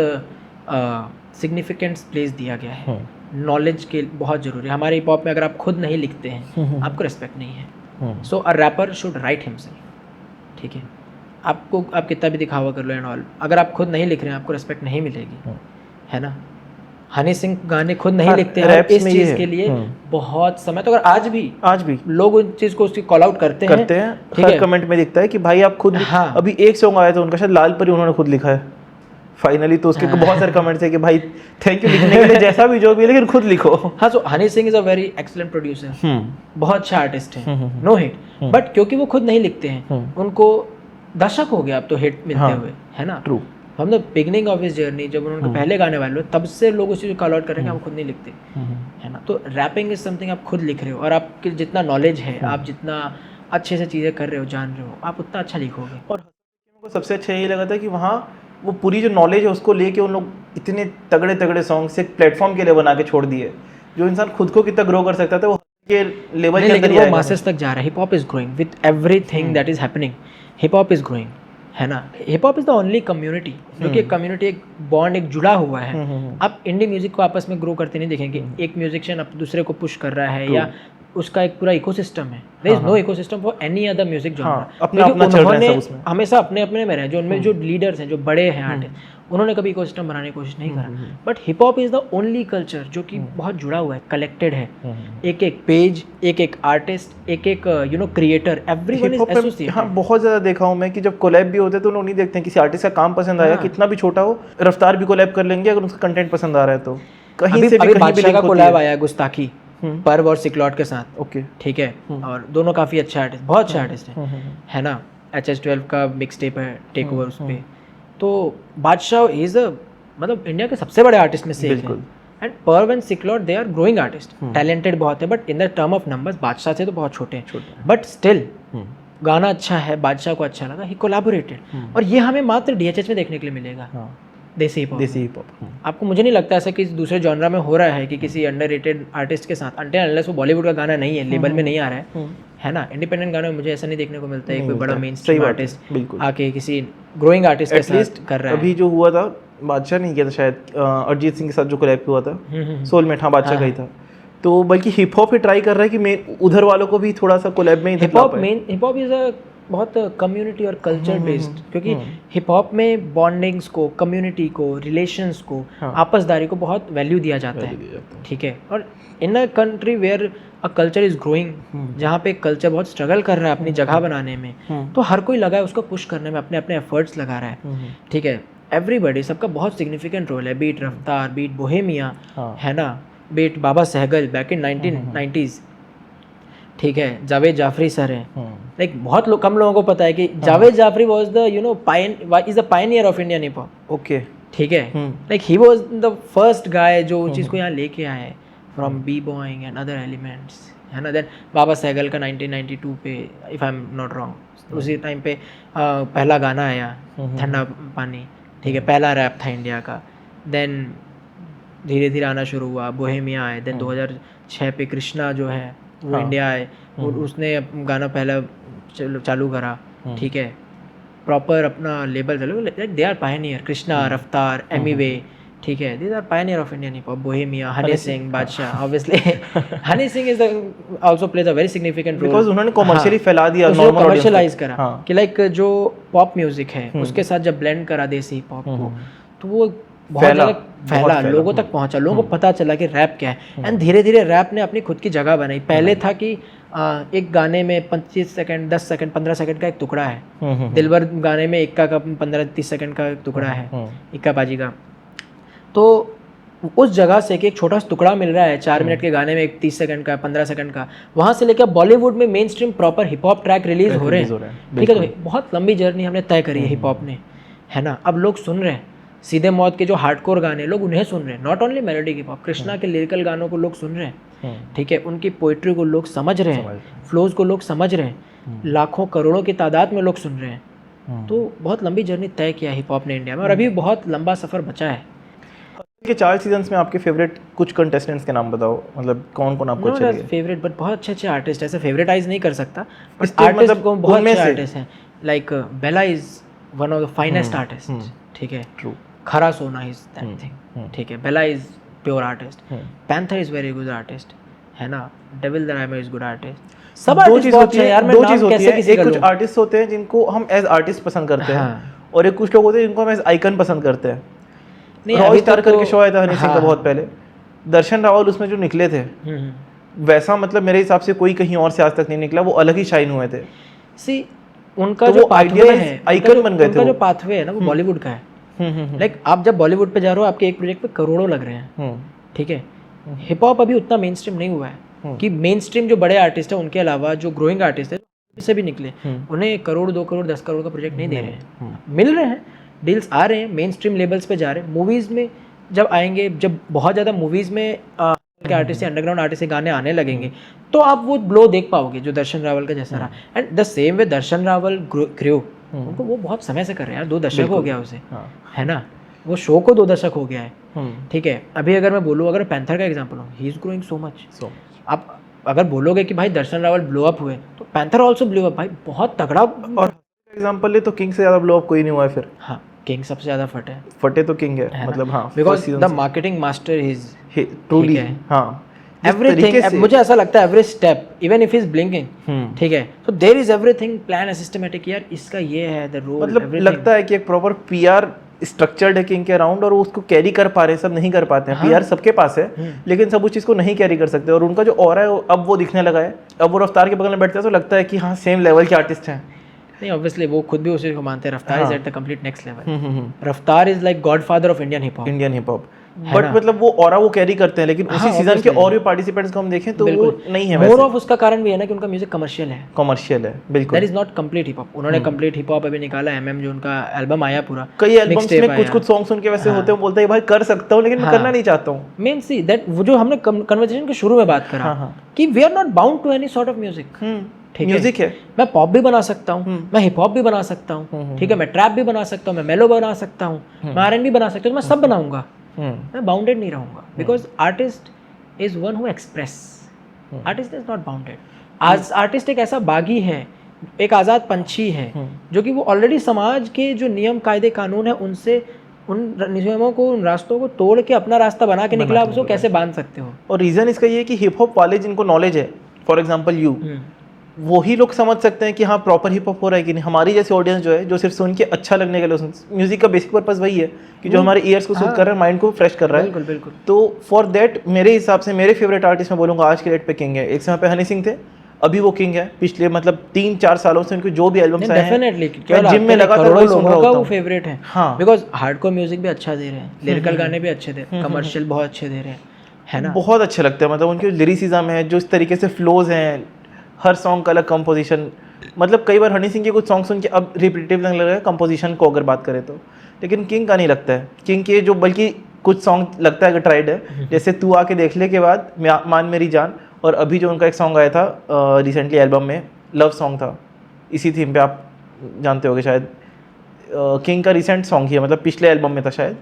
सिग्निफिकेंट प्लेस दिया गया है। नॉलेज के बहुत ज़रूरी है हमारे हिप हॉप में। अगर आप खुद नहीं लिखते हैं, आपको रिस्पेक्ट नहीं है। So a rapper should write himself, ठीक है। आपको आप कितना भी दिखावा कर लो एंड ऑल, अगर आप खुद नहीं लिख रहे हैं, आपको रिस्पेक्ट नहीं मिलेगी, है ना। हनी सिंह गाने खुद नहीं लिखते हैं, रैप्स इस में ये चीज़ है। के लिए बहुत समय, तो अगर आज भी लोग उन चीज़ को उसकी कॉल आउट करते हैं, ठीक हर है, कमेंट में दिखता है कि भाई आप खुद हाँ। अभी एक सॉन्ग आया था उनका, शायद लाल परी उन्होंने खुद लिखा है फाइनली, तो उसके बहुत सारे कमेंट्स है कि भाई थैंक यू लिखने के लिए, जैसा भी जो भी है, लेकिन खुद लिखो। हाँ, so Honey Singh is a very excellent producer, बहुत अच्छा आर्टिस्ट है, नो हिट, बट क्योंकि वो खुद नहीं लिखते हैं, उनको दशक हो गया अब तो हिट मिलते हुए, है ना। ट्रू। हम the beginning of his journey, जब उन्होंने पहले गाने वाले तब से लोग उसी को कॉल आउट कर रहे हैं कि आप खुद नहीं लिखते, है ना। तो रैपिंग इज समथिंग आप खुद लिख रहे हो, और आपके जितना नॉलेज है, आप जितना अच्छे से चीज़ें कर रहे हो, जान रहे हो, आप उतना अच्छा लिखोगे। और को सबसे अच्छा यही लगा था कि वहाँ वो पूरी जो नॉलेज है उसको लेके उन लोग इतने तगड़े तगड़े सॉन्ग्स एक प्लेटफॉर्म के लिए बना के छोड़ दिए, जो इंसान खुद को कितना ग्रो कर सकता था वो के लेवल के अंदर ही वो मासेस तक जा रहा है। Hip hop is growing with everything that is happening, hip hop is growing, है ना। Hip hop is the only community जो कि एक कम्युनिटी, एक बॉन्ड, एक जुड़ा हुआ है। आप इंडी म्यूजिक को आपस में ग्रो करते नहीं देखेंगे, एक म्यूजिशियन अब दूसरे को पुश कर रहा है, या उसका एक पूरा इकोसिस्टम है। There is no ecosystem for any other music genre, उन्होंने हमेशा अपने अपने में रहे, जो उनमें जो लीडर्स हैं, जो बड़े हैं आर्टिस्ट, उन्होंने कभी इकोसिस्टम बनाने की कोशिश नहीं करा। But hip hop is the only culture जो कि बहुत जुड़ा हुआ है, कलेक्टेड है, एक एक पेज, एक एक आर्टिस्ट, एक एक you know creator, everyone is associated. हाँ, बहुत ज़्यादा देखा हूँ मैं कि जब कोलैब भी होते हैं तो लोग नहीं देखते हैं किसी आर्टिस्ट का काम पसंद आया, कितना भी छोटा हो, रफ्तार भी कोलैब कर लेंगे अगर उसका कंटेंट पसंद आ रहा है तो। कहीं से भी कहीं भी का कोलैब आया गुस्ताखी पर्व और सिक्लॉट के साथ, ओके, ठीक है, और दोनों काफ़ी अच्छे आर्टिस्ट, बहुत अच्छे आर्टिस्ट हैं, है ना। HS12 का मिक्स टेप है टेक ओवर उस पर, तो बादशाह इज अ मतलब इंडिया के सबसे बड़े आर्टिस्ट में से एक है। एंड पर्व एंड सिक्लॉट they are growing artist, talented बहुत है, but in the term of numbers Badshah से तो बहुत छोटे हैं, बट स्टिल गाना अच्छा है, बादशाह को अच्छा लगा, ही कोलैबोरेटेड, और ये हमें मात्र DHH में देखने के लिए मिलेगा, देसी हिप हॉप। आपको, मुझे नहीं लगता ऐसा कि दूसरे जॉनरा में हो रहा है कि किसी अंडररेटेड आर्टिस्ट के साथ, अनटिल अनलेस वो बॉलीवुड का गाना नहीं है, लेबल में नहीं आ रहा है ना। इंडिपेंडेंट गाने में मुझे ऐसा नहीं देखने को मिलता है कोई बड़ा मेन स्ट्रीम आर्टिस्ट आके किसी ग्रोइंग आर्टिस्ट के साथ कर रहा है। अभी जो हुआ था, बादशाह नहीं किया था शायद, अरिजीत सिंह के साथ जो कोलैब हुआ था सोलमेट, हाँ बादशाह का ही था, तो बल्कि हिप हॉप ही ट्राई कर रहा है कि उधर वालों को भी थोड़ा सा कोलैब में हिप हॉप इज अ बहुत कम्युनिटी और कल्चर बेस्ड, क्योंकि हिप हॉप में बॉन्डिंग्स को, कम्युनिटी को, रिलेशंस को, आपसदारी को बहुत वैल्यू दिया जाता है, ठीक है। और in a country where a culture is growing, जहाँ पे कल्चर बहुत स्ट्रगल कर रहा है अपनी जगह बनाने में, तो हर कोई लगा है उसको पुश करने में, अपने अपने एफर्ट्स लगा रहा है, ठीक है। एवरीबडी, सबका बहुत सिग्निफिकेंट रोल है, बीट रफ्तार, बीट बोहेमिया, है ना, be it Baba Sehgal back in 1990s, ठीक है, जावेद जाफरी सर हैं, लाइक बहुत कम लोगों को पता है कि Javed Jaffrey was the you know is the pioneer of Indian hip hop, okay, ठीक है, like he was the first guy जो उस चीज़ को यहाँ लेके आए हैं from B boying and other elements, है ना। देन बाबा सहगल का 1992 पे, if I am not wrong, उसी टाइम पे पहला गाना आया ठंडा पानी, ठीक है, पहला रैप था इंडिया का। देन धीरे धीरे आना शुरू हुआ, बोहेमिया आए, देन 2006 पे कृष्णा जो है वो इंडिया आए, और उसने गाना पहला चालू करा, ठीक है, प्रॉपर अपना लेबल चलो, like they are pioneer, Krishna, Raftaar, Emiway, ठीक है, these are pioneer of Indian hip hop. Bohemia, Honey Singh, Badshah, obviously Honey Singh is also plays a very significant role, because उन्होंने कमर्शियली फैला दिया, नॉर्मल कमर्शियलाइज करा, कि लाइक जो पॉप म्यूजिक है उसके साथ जब ब्लेंड करा देसी हिप हॉप को, तो वो बहुत ज़्यादा फैला, लोगों तक पहुंचा, लोगों को पता चला कि रैप क्या है, एंड धीरे धीरे रैप ने अपनी खुद की जगह बनाई। पहले था कि एक गाने में 25 सेकंड, 10 सेकंड, 15 सेकंड का एक टुकड़ा है, दिलबर गाने में इक्का का 15-30 सेकंड का एक टुकड़ा है, इक्का बाजी का, तो उस जगह से कि एक छोटा सा टुकड़ा मिल रहा है 4 मिनट के गाने में, एक 30 सेकंड का, 15 सेकंड का, वहाँ से लेकर बॉलीवुड में main stream proper hip hop track release हो रहे हैं, ठीक है। तो बहुत लंबी जर्नी हमने तय करी है हिप हॉप ने, है ना। अब लोग सुन रहे हैं सीधे मौत के जो हार्डकोर गाने, लोग उन्हें सुन रहे हैं, not only melody hip hop, Krishna के लिरिकल गानों को लोग सुन रहे हैं, ठीक है, उनकी पोइट्री को लोग समझ रहे हैं, फ्लोज को लोग समझ रहे हैं, लाखों करोड़ों की तादाद में लोग सुन रहे हैं। तो बहुत लंबी जर्नी तय किया हिप हॉप ने इंडिया में, और अभी बहुत लंबा सफ़र बचा है। के 4 सीजन्स में आपके फेवरेट कुछ कंटेस्टेंट्स के नाम बताओ, मतलब कौन कौन आपको अच्छे लगे? फेवरेट, बट बहुत अच्छे अच्छे आर्टिस्ट, ऐसे फेवरेटाइज नहीं कर सकता, बट आर्टिस्ट को बहुत अच्छे आर्टिस्ट हैं, like Bella is one of the finest artist, ठीक है, ट्रू, खरा सोना इज दैट थिंग, ठीक है, Bella is pure artist, Panther is very good artist, है ना, Devil the Rhymer is good artist. सब दो चीज़ होती है यार, दो चीज़ होती है, एक कुछ आर्टिस्ट होते हैं जिनको हम एज आर्टिस्ट पसंद करते हैं, और एक कुछ लोग होते हैं जिनको हम एज आइकन पसंद करते हैं। नहीं, रॉय अभी स्टार तक करके तो- शो आया था हनी सिंह का हाँ, बहुत पहले, दर्शन रावल उसमें जो निकले थे वैसा मतलब मेरे हिसाब से कोई कहीं और से आज तक नहीं निकला, वो अलग ही शाइन हुए थे। सी उनका तो जो वो पाथवे idealized है, icon बन गए थे उनका वो। जो पाथवे है ना वो बॉलीवुड का है। लाइक आप जब बॉलीवुड पे जा रहे हो आपके एक प्रोजेक्ट पे करोड़ों लग रहे हैं, ठीक है। हिप हॉप अभी उतना मेन स्ट्रीम नहीं हुआ है कि मेन स्ट्रीम जो बड़े आर्टिस्ट है उनके अलावा जो ग्रोइंग आर्टिस्ट है से भी निकले, उन्हें करोड़ 2 करोड़ 10 करोड़ का प्रोजेक्ट नहीं दे रहे हैं। मिल रहे हैं, डील्स आ रहे हैं, मेन स्ट्रीम लेवल्स पे जा रहे हैं। मूवीज़ में जब आएंगे, जब बहुत ज़्यादा मूवीज़ में के आर्टिस्ट या अंडरग्राउंड आर्टिस्ट के गाने आने लगेंगे तो आप वो ब्लो देख पाओगे जो दर्शन रावल का जैसा रहा। And the same way Darshan Rawal crew, उनको वो बहुत समय से कर रहे हैं यार, 2 दशक हो गया उसे, है ना। वो शो को 2 दशक हो गया है, ठीक है। अभी अगर मैं बोलूँ, अगर पैंथर का एग्जांपल हो, he is growing so much. आप अगर बोलोगे कि भाई दर्शन रावल ब्लो अप हुए तो पैंथर आल्सो ब्लो अप, भाई बहुत तगड़ा। और एग्जांपल ले तो किंग से ज़्यादा ब्लो अप कोई नहीं हुआ है फिर। हाँ, किंग सबसे ज़्यादा फटे तो किंग है मतलब, हाँ, because the marketing master is truly, हाँ, एवरीथिंग। मुझे ऐसा लगता है every step, even if is blinking, ठीक है, तो there is everything plan systematic. यार इसका ये है द रोल, मतलब लगता है कि एक प्रॉपर पीआर स्ट्रक्चर्ड है किंग के अराउंड, और वो उसको कैरी कर पा रहे हैं, सब नहीं कर पाते हैं। पीआर सबके पास है लेकिन सब उस चीज़ को नहीं कैरी कर सकते, और उनका जो ऑरा है अब वो दिखने लगा है। अब वो रफ्तार के बगल में बैठते हैं तो लगता है कि हाँ सेम लेवल के आर्टिस्ट हैं। नहीं, ऑब्वियसली वो खुद भी उसी को मानते हैं, Raftaar is at the complete next level. Raftaar is like godfather of Indian hip hop. But मतलब वो ऑरा वो कैरी करते हैं, लेकिन उसी सीजन के और भी पार्टिसिपेंट्स को हम देखें तो वो नहीं है। मोर ऑफ उसका कारण भी है ना कि उनका म्यूजिक कमर्शियल है, बिल्कुल। That is not complete hip hop. उन्होंने कंप्लीट हिप हॉप अभी निकाला, एमएम जो उनका एल्बम आया पूरा, कई एल्बम्स में कुछ सॉन्ग सुन के वैसे होते हैं, बोलते हैं भाई कर सकता हूँ लेकिन मैं करना नहीं चाहता हूँ। मेन सी दैट वो जो हमने कन्वर्सेशन के शुरू में बात करा कि we are not bound to any sort of music. Music है, मैं पॉप भी बना सकता हूँ, मैं हिप हॉप भी बना सकता हूँ, ठीक है, मैं ट्रैप भी बना सकता हूँ, मैं मेलो बना सकता हूँ, मैं आरएनबी बना सकता हूँ, मैं सब बनाऊंगा, मैं बाउंडेड नहीं रहूंगा। Because artist is one who express, artist is not bounded. आज आर्टिस्ट एक ऐसा बागी है, एक आज़ाद पंछी है जो कि वो ऑलरेडी समाज के जो नियम कायदे कानून है उनसे, उन नियमों को, उन रास्तों को तोड़ के अपना रास्ता बना के निकला, आप उसको कैसे बांध सकते हो। और रीज़न इसका ये है कि हिप हॉप वाले जिनको नॉलेज है, फॉर एग्जांपल यू, वही लोग समझ सकते हैं कि हाँ प्रॉपर हिप हॉप हो रहा है कि नहीं। हमारी जैसे ऑडियंस जो है, जो सिर्फ सुन के अच्छा लगने के लिए, म्यूजिक का बेसिक पर्पस वही है कि जो हमारे ईयर्स को सूट कर रहा है, माइंड को फ्रेश कर रहा है। बिल्कुल बिल्कुल। तो फॉर दैट मेरे हिसाब से मेरे फेवरेट आर्टिस्ट मैं बोलूँगा आज के डेट पे किंग है। एक समय पे हनी सिंह थे, अभी वो किंग है। पिछले मतलब 3-4 सालों से उनके जो भी एल्बम्स आए हैं, डेफिनेटली जिम में लगातार वही सुन रहा होता हूं। वो फेवरेट है, हाँ, बिकॉज हार्डकोर म्यूजिक भी अच्छा दे रहे हैं, लिरिकल गाने भी अच्छे दे, कमर्शियल बहुत अच्छे दे रहे हैं, है ना, बहुत अच्छे लगते हैं। मतलब उनके लिरिसिज्म है, जो इस तरीके से फ्लोज हैं, हर सॉन्ग का अलग कंपोजिशन। मतलब कई बार हनी सिंह के कुछ सॉन्ग सुन के अब रिपीटेटिव लगने लगा है कंपोजिशन को अगर बात करें तो, लेकिन किंग का नहीं लगता है। किंग के जो बल्कि कुछ सॉन्ग लगता है कि ट्राइड है, जैसे तू आके देख ले के बाद मान मेरी जान, और अभी जो उनका एक सॉन्ग आया था रिसेंटली एल्बम में, लव सॉन्ग था, इसी थीम पे, आप जानते होंगे शायद। किंग का रिसेंट सॉन्ग ही है, मतलब पिछले एल्बम में था शायद,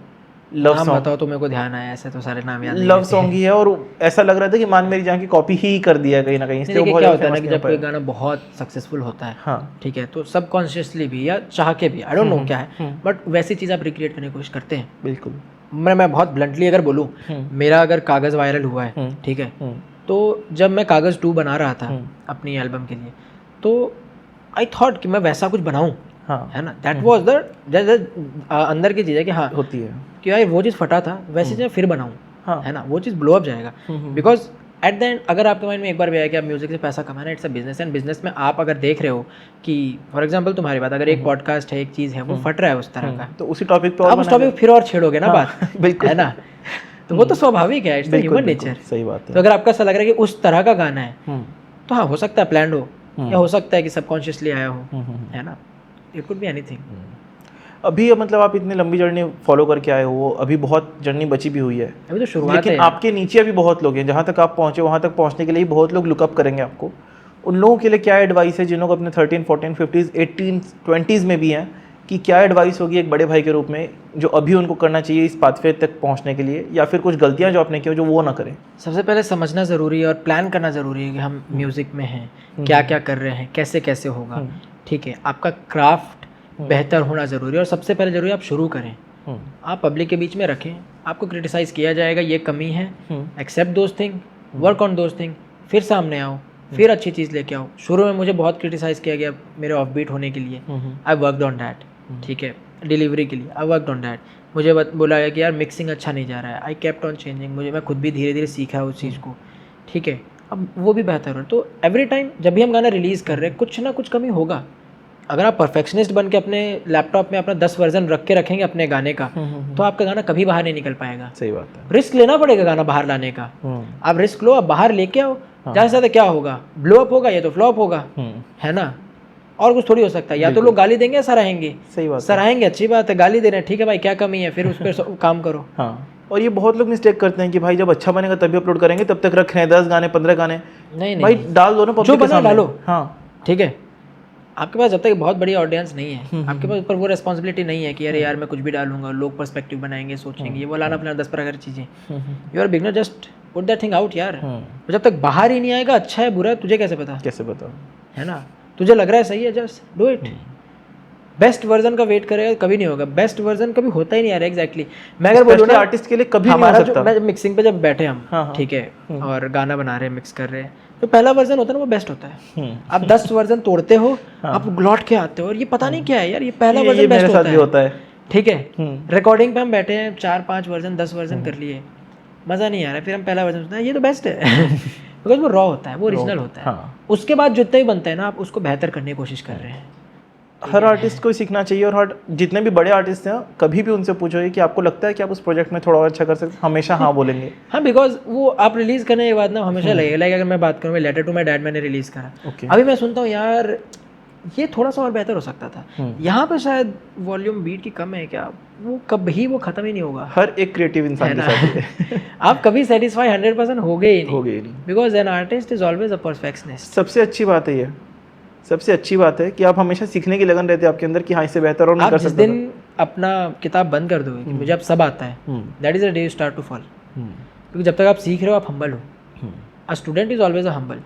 लव सॉन्ग। बताओ तो मेरे को ध्यान आया, ऐसे तो सारे नाम याद नहीं। लव सॉन्ग ही है, और ऐसा लग रहा था कि मान मेरी जान की कॉपी ही कर दिया कहीं ना कहीं। इसलिए बहुत क्या होता है ना कि जब कोई गाना बहुत सक्सेसफुल होता है, हाँ, ठीक है, तो सबकॉन्शियसली भी या चाह के भी, आई डोंट नो क्या है, बट वैसी चीज़ आप रिक्रिएट करने की कोशिश करते हैं। बिल्कुल। मैं बहुत ब्लंटली अगर बोलूँ, मेरा अगर कागज़ वायरल हुआ है, ठीक है, तो जब मैं कागज़ 2 बना रहा था अपनी एल्बम के लिए, तो आई थॉट कि मैं वैसा कुछ बनाऊँ, हाँ, है ना, दैट वाज द अंदर की चीज़ है कि हाँ होती है कि यार वो चीज़ फटा था, वैसे चीज़ फिर बनाऊँ, हाँ, है ना, वो चीज़ ब्लो अप जाएगा। बिकॉज एट द एंड अगर आपके माइंड में एक बार भी आया कि आप म्यूजिक से पैसा कमाना, it's a business, and business में आप अगर देख रहे हो कि फॉर एग्जांपल तुम्हारी बात, अगर एक पॉडकास्ट है, एक चीज़ है, वो फट रहा है उस तरह का, तो उसी टॉपिक पे आप उस टॉपिक फिर और छेड़ोगे ना बात, बिल्कुल, है ना, तो वो तो स्वाभाविक है, इट्स ह्यूमन नेचर। सही बात है। तो अगर आपको ऐसा लग रहा है कि उस तरह का गाना है, तो हाँ, हो सकता है प्लान्ड हो, या हो सकता है कि सबकॉन्शियसली आया हो, है ना, इट कुड बी एनीथिंग। अभी मतलब आप इतनी लंबी जर्नी फॉलो करके आए हो, अभी बहुत जर्नी बची भी हुई है, अभी तो शुरुआत लेकिन है। आपके नीचे अभी बहुत लोग हैं, जहाँ तक आप पहुँचे वहाँ तक पहुँचने के लिए बहुत लोग लुकअप करेंगे आपको। उन लोगों के लिए क्या एडवाइस है जिन्हों को अपने 13, 14, 50s, 18s, 20s में भी हैं, कि क्या एडवाइस होगी एक बड़े भाई के रूप में जो अभी उनको करना चाहिए इस पाथवे तक पहुँचने के लिए, या फिर कुछ गलतियाँ जो आपने की हो जो वो ना करें? सबसे पहले समझना ज़रूरी है और प्लान करना ज़रूरी है कि हम म्यूज़िक में हैं, क्या क्या कर रहे हैं, कैसे कैसे होगा, ठीक है। आपका क्राफ्ट बेहतर होना ज़रूरी है, और सबसे पहले ज़रूरी है आप शुरू करें, आप पब्लिक के बीच में रखें, आपको क्रिटिसाइज़ किया जाएगा, ये कमी है, accept those thing, work on those thing, फिर सामने आओ, फिर अच्छी चीज़ लेके आओ। शुरू में मुझे बहुत क्रिटिसाइज़ किया गया मेरे ऑफ बीट होने के लिए, आई वर्कड ऑन दैट, ठीक है, डिलीवरी के लिए आई वर्कड ऑन दैट, मुझे बोला गया कि यार मिक्सिंग अच्छा नहीं जा रहा है, आई केप्ट ऑन चेंजिंग, मैं खुद भी धीरे धीरे सीखा उस चीज़ को, ठीक है, अब वो भी बेहतर हो। तो एवरी टाइम जब भी हम गाना रिलीज़ कर रहे हैं कुछ ना कुछ कमी होगा। अगर आप परफेक्शनिस्ट बन के अपने लैपटॉप में अपना 10 वर्जन रख के रखेंगे अपने गाने का, तो आपका गाना कभी बाहर नहीं निकल पाएगा। सही बात है। रिस्क लेना पड़ेगा गाना बाहर लाने का, आप रिस्क लो, आप बाहर लेके आओ, ज़्यादा से ज़्यादा क्या होगा, ब्लो अप होगा या तो फ्लॉप होगा, है ना, और कुछ थोड़ी हो सकता है। या तो लोग गाली देंगे या सराहेंगे। सही बात, सराहेंगे अच्छी बात है, गाली दे रहे हैं ठीक है भाई, क्या कमी है, फिर उस पर काम करो। हाँ, और ये बहुत लोग मिस्टेक करते हैं कि भाई जब अच्छा बनेगा तभी अपलोड करेंगे, तब तक रख रहे हैं 10 गाने 15 गाने। नहीं भाई डाल दो ना पब्लिक के सामने, डालो, हाँ ठीक है। आपके पास जब तक बहुत बड़ी ऑडियंस नहीं है, आपके पास ऊपर वो रिस्पॉन्सिबिलिटी नहीं है कि अरे यार मैं कुछ भी डालूंगा, लोग पर्सपेक्टिव बनाएंगे, सोचेंगे, ये वो लाना अपना 10 प्रकार की चीज़ें। You are beginner, just put that thing out यार। जब तक बाहर ही नहीं आएगा अच्छा है बुरा है तुझे कैसे पता, कैसे बताओ, है ना, तुझे लग रहा है सही है, just do it. Best version का वेट करेगा कभी नहीं होगा, बेस्ट वर्जन कभी होता ही नहीं यार। एग्जैक्टली मैं अगर बोलूँ ना आर्टिस्ट के लिए कभी हमारा नहीं हो सकता। जो मिक्सिंग पे जब बैठे हम, ठीक है, और गाना बना रहे हैं, मिक्स कर रहे हैं, तो पहला वर्जन होता है ना वो बेस्ट होता है। आप 10 वर्जन तोड़ते हो, आप लौट के आते हो और ये पता नहीं क्या है यार, ये पहला वर्जन बेस्ट होता है, ठीक है। रिकॉर्डिंग पे हम बैठे हैं 4-5 वर्जन 10 वर्जन कर लिए, मज़ा नहीं आ रहा है, फिर हम पहला वर्जन सोचते हैं ये तो बेस्ट है बिकॉज वो रॉ होता है, वो ओरिजिनल होता है। उसके बाद जितना भी बनता है ना आप उसको बेहतर करने की कोशिश कर रहे हैं। हर आर्टिस्ट को सीखना चाहिए, और हर जितने भी बड़े आर्टिस्ट हैं कभी भी उनसे पूछो कि आपको लगता है कि आप उस प्रोजेक्ट में थोड़ा और अच्छा कर सकते, हमेशा हाँ बोलेंगे। हाँ, बिकॉज वो आप रिलीज करने के बाद ना हमेशा लगेगा। लाइक अगर मैं बात करूँ, लेटर टू माई डैड मैंने रिलीज करा, अभी मैं सुनता हूँ यार ये थोड़ा सा और बेहतर हो सकता था, यहाँ पे शायद वॉल्यूम बीट की कम है क्या, वो कभी वो खत्म ही नहीं होगा। हर एक क्रिएटिव इंसान के साथ है। आप कभी सेटिस्फाई 100% हो गए ही नहीं, नहीं, because an artist is always a perfectionist. सबसे अच्छी बात है ये, सबसे अच्छी बात है कि आप हमेशा सीखने की लगन रहती है आपके अंदर कि हाँ इससे बेहतर और मैं कर सकता हूं। जिस दिन अपना किताब बंद कर दोगे कि मुझे अब सब आता है, that is the day you start to fall. क्योंकि जब तक आप सीख रहे हो आप हम्बल हो। A student is always a humble.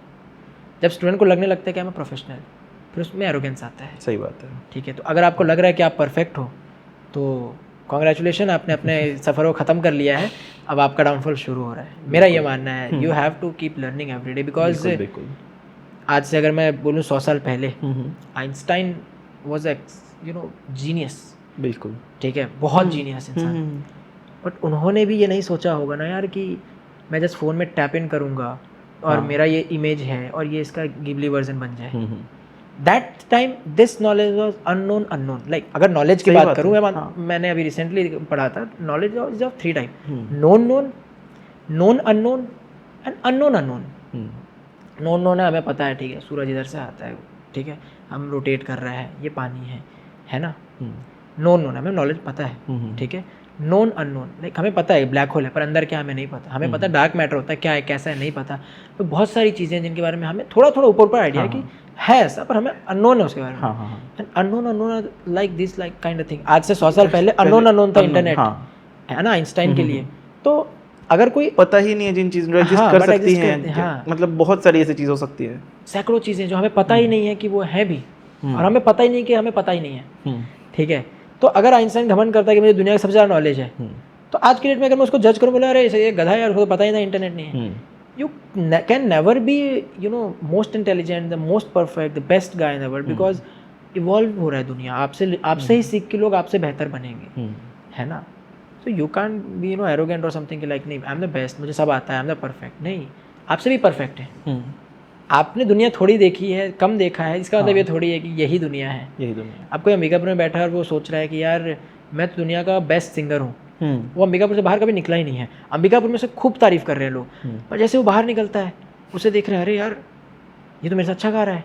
जब स्टूडेंट को लगने लगता है कि मैं प्रोफेशनल, फिर उसमें एरोगेंस आता है। सही बात है, ठीक है। तो अगर आपको लग रहा है कि आप परफेक्ट हो तो कॉन्ग्रेचुलेशन, आपने अपने सफ़र को ख़त्म कर लिया है, अब आपका डाउनफॉल शुरू हो रहा है। मेरा ये मानना है, you have to keep learning every day, because आज से अगर मैं बोलूँ 100 साल पहले, आइंस्टाइन वॉज जीनियस, बिल्कुल, ठीक है, बहुत जीनियस इंसान, बट उन्होंने भी ये नहीं सोचा होगा ना यार कि मैं जस्ट फ़ोन में टैप इन करूँगा और मेरा ये इमेज है और ये इसका गिबली वर्जन बन जाए। That time this knowledge was unknown. Like अगर नॉलेज की बात करूँ, मैंने अभी रिसेंटली पढ़ा था, knowledge is of 3 type, known unknown and unknown unknown. Known है, हमें पता है, ठीक है, सूरज इधर से आता है, ठीक है, हम रोटेट कर रहा है, ये पानी है ना। नोन है, हमें नॉलेज पता है, ठीक है। नोन अननोन, लाइक हमें पता है ब्लैक होल है, पर अंदर क्या हमें नहीं पता। हमें पता डार्क मैटर होता है, क्या है कैसा है नहीं पता। तो बहुत सारी चीज़ें जिनके बारे में हमें थोड़ा थोड़ा ऊपर आइडिया है कि है ऐसा, पर हमें अननोन है उसके बारे में। Unknown like this, like kind of thing. आज से 100 साल पहले अननोन था इंटरनेट, है ना, आइंस्टाइन के लिए। तो अगर कोई पता ही नहीं है जिन चीज़ों एग्जिस्ट कर सकती हैं, मतलब बहुत सारी ऐसी चीज़ हो सकती है, सैकड़ों चीज़ें जो हमें पता ही नहीं है कि वो है भी, और हमें पता ही नहीं कि हमें पता ही नहीं है, ठीक है। तो अगर आइंस्टाइन घमंड करता है कि मुझे दुनिया का सबसे ज़्यादा नॉलेज है, तो आज के डेट में अगर मैं उसको जज करूँ, बोला अरे ये गधा है यार, उसको पता ही ना इंटरनेट नहीं है, you can never be most intelligent, the most perfect, the best guy in the world, because evolve हो रहा है दुनिया, आपसे ही सीख के लोग आपसे बेहतर बनेंगे, है ना। तो यू कैन बी एरोगेंट और समथिंग लाइक नहीं आई एम द बेस्ट, मुझे सब आता है, आई एम द परफेक्ट। नहीं, आपसे भी परफेक्ट है। आपने दुनिया थोड़ी देखी है, कम देखा है, इसका मतलब ये थोड़ी है कि यही दुनिया है, यही दुनिया। आपको अंबिकापुर में बैठा है और वो सोच रहा है कि यार मैं तो दुनिया का बेस्ट सिंगर हूँ, वो अंबिकापुर से बाहर कभी निकला ही नहीं है। अंबिकापुर में से खूब तारीफ कर रहे हैं लोग, पर जैसे वो बाहर निकलता है उसे देख रहे हैं, अरे यार ये तो मेरे से अच्छा गा रहा है,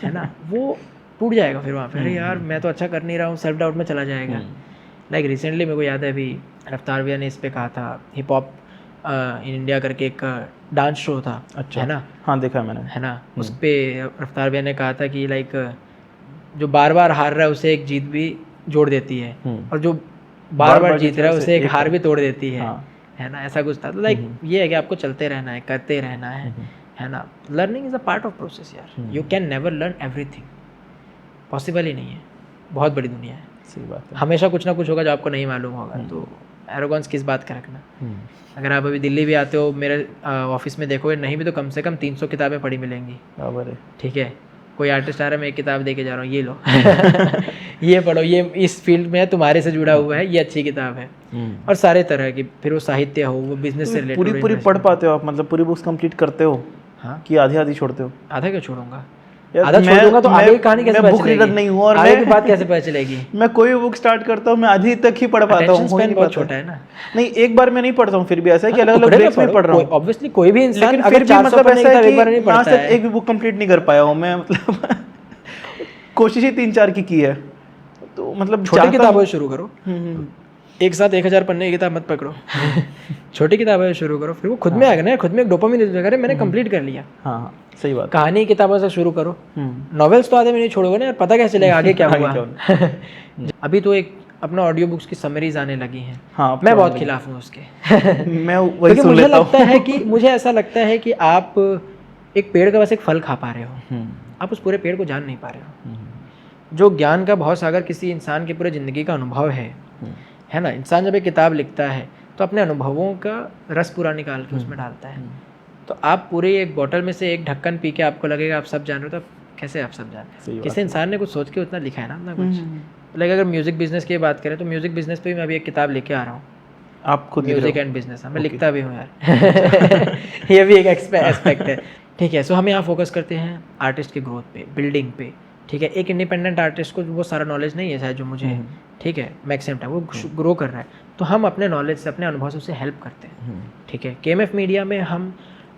है ना, वो टूट जाएगा फिर वहाँ पे, अरे यार मैं तो अच्छा कर नहीं रहा हूँ, सेल्फ डाउट में चला जाएगा। लाइक रिसेंटली मेरे को याद है, अभी रफ्तार भैया ने इस पे कहा था, हिप हॉप इन इंडिया करके एक डांस शो था, अच्छा है ना, हाँ देखा मैंने, है ना। उस पर रफ्तार भैया ने कहा था कि लाइक जो बार बार हार रहा है उसे एक जीत भी जोड़ देती है, और जो बार बार जीत रहा है उसे एक हार भी तोड़ देती है ना, ऐसा कुछ था। तो लाइक ये है कि आपको चलते रहना है, करते रहना है ना। Learning is a part of process यार, you can never learn everything, possible ही नहीं है, बहुत बड़ी दुनिया है, सही बात है। हमेशा कुछ ना कुछ होगा जो आपको नहीं मालूम होगा, तो एरोगेंस किस बात का रखना। अगर आप अभी दिल्ली भी आते हो, मेरे ऑफिस में देखोगे, नहीं भी तो कम से कम 300 किताबें पढ़ी मिलेंगी, ठीक है। कोई आर्टिस्ट आ रहा है, मैं एक किताब दे के जा रहा हूँ, ये लो ये पढ़ो, ये इस फील्ड में है, तुम्हारे से जुड़ा हुआ है, ये अच्छी किताब है। और सारे तरह की, फिर वो साहित्य हो, वो बिजनेस से रिलेटेड। पूरी पढ़ पाते हो आप, मतलब पूरी बुक्स कंप्लीट करते हो? हाँ, कि आधी छोड़ते हो? आधा क्यों छोड़ूंगा, आधा छोड़ दूंगा तो आगे की कहानी कैसे पता चलेगी? बुक नहीं हूँ और आगे की बात कैसे पता चलेगी? मैं कोई बुक स्टार्ट करता हूँ, मैं आधी तक ही पढ़ पाता हूँ। स्पेन बहुत छोटा है ना। नहीं, एक बार मैं नहीं पढ़ता हूँ, फिर भी ऐसा है कि अलग-अलग ब्रेक्स में पढ़ रहा हूँ। ऑब्वियसली कोई भी इंसान लेकिन अगर फिर भी 400 मतलब पढ़ने ऐसा की है किताब एक बार नहीं कि आज पढ़ता तक है। एक भी बुक कंप्लीट नहीं कर पाया हूँ मैं, मतलब कोशिश ही 3-4 की है। तो मतलब छोटी किताबों से शुरू करो, एक साथ 1000 पन्ने की किताब मत पकड़ो छोटी किताबों से शुरू करो, फिर वो खुद में आएगा ना, खुद में एक डोपामिन रिलीज होगा, मैंने कंप्लीट कर लिया। हाँ, सही बात। कहानी की किताबों से शुरू करो, नॉवेल्स तो आधे में नहीं छोड़ोगे ना यार, पता कैसे चलेगा आगे क्या हुआ। अभी तो एक अपना ऑडियो बुक्स की समरीज आने लगी हैं। हाँ, मैं बहुत खिलाफ हूँ उसके मैं वही सुन मुझे लेता लगता है कि मुझे ऐसा लगता है कि आप एक पेड़ का बस एक फल खा पा रहे हो, आप उस पूरे पेड़ को जान नहीं पा रहे हो। जो ज्ञान का बहुत सागर किसी इंसान की पूरी ज़िंदगी का अनुभव है ना। इंसान जब एक किताब लिखता है तो अपने अनुभवों का रस पूरा निकाल के उसमें डालता है। तो आप पूरे एक बॉटल में से एक ढक्कन पी के आपको लगेगा आप सब जान रहे हो, तो कैसे आप सब जान रहे हो? किसी इंसान ने कुछ सोच के उतना लिखा है ना अपना कुछ। लाइक अगर म्यूज़िक बिजनेस की बात करें तो म्यूज़िक बिजनेस पे भी मैं अभी एक किताब लेके आ रहा हूँ। आप खुद म्यूज़िक एंड बिजनेस, मैं लिखता भी हूँ यार ये भी एक एस्पेक्ट है। ठीक है, सो हम यहाँ फोकस करते हैं आर्टिस्ट के ग्रोथ पे, बिल्डिंग पे। ठीक है, एक इंडिपेंडेंट आर्टिस्ट को वो सारा नॉलेज नहीं है शायद जो मुझे है, ठीक है, मैक्सिमम टाइम वो ग्रो कर रहा है, तो हम अपने नॉलेज से, अपने अनुभव से उसे हेल्प करते हैं। ठीक है, KMF मीडिया में हम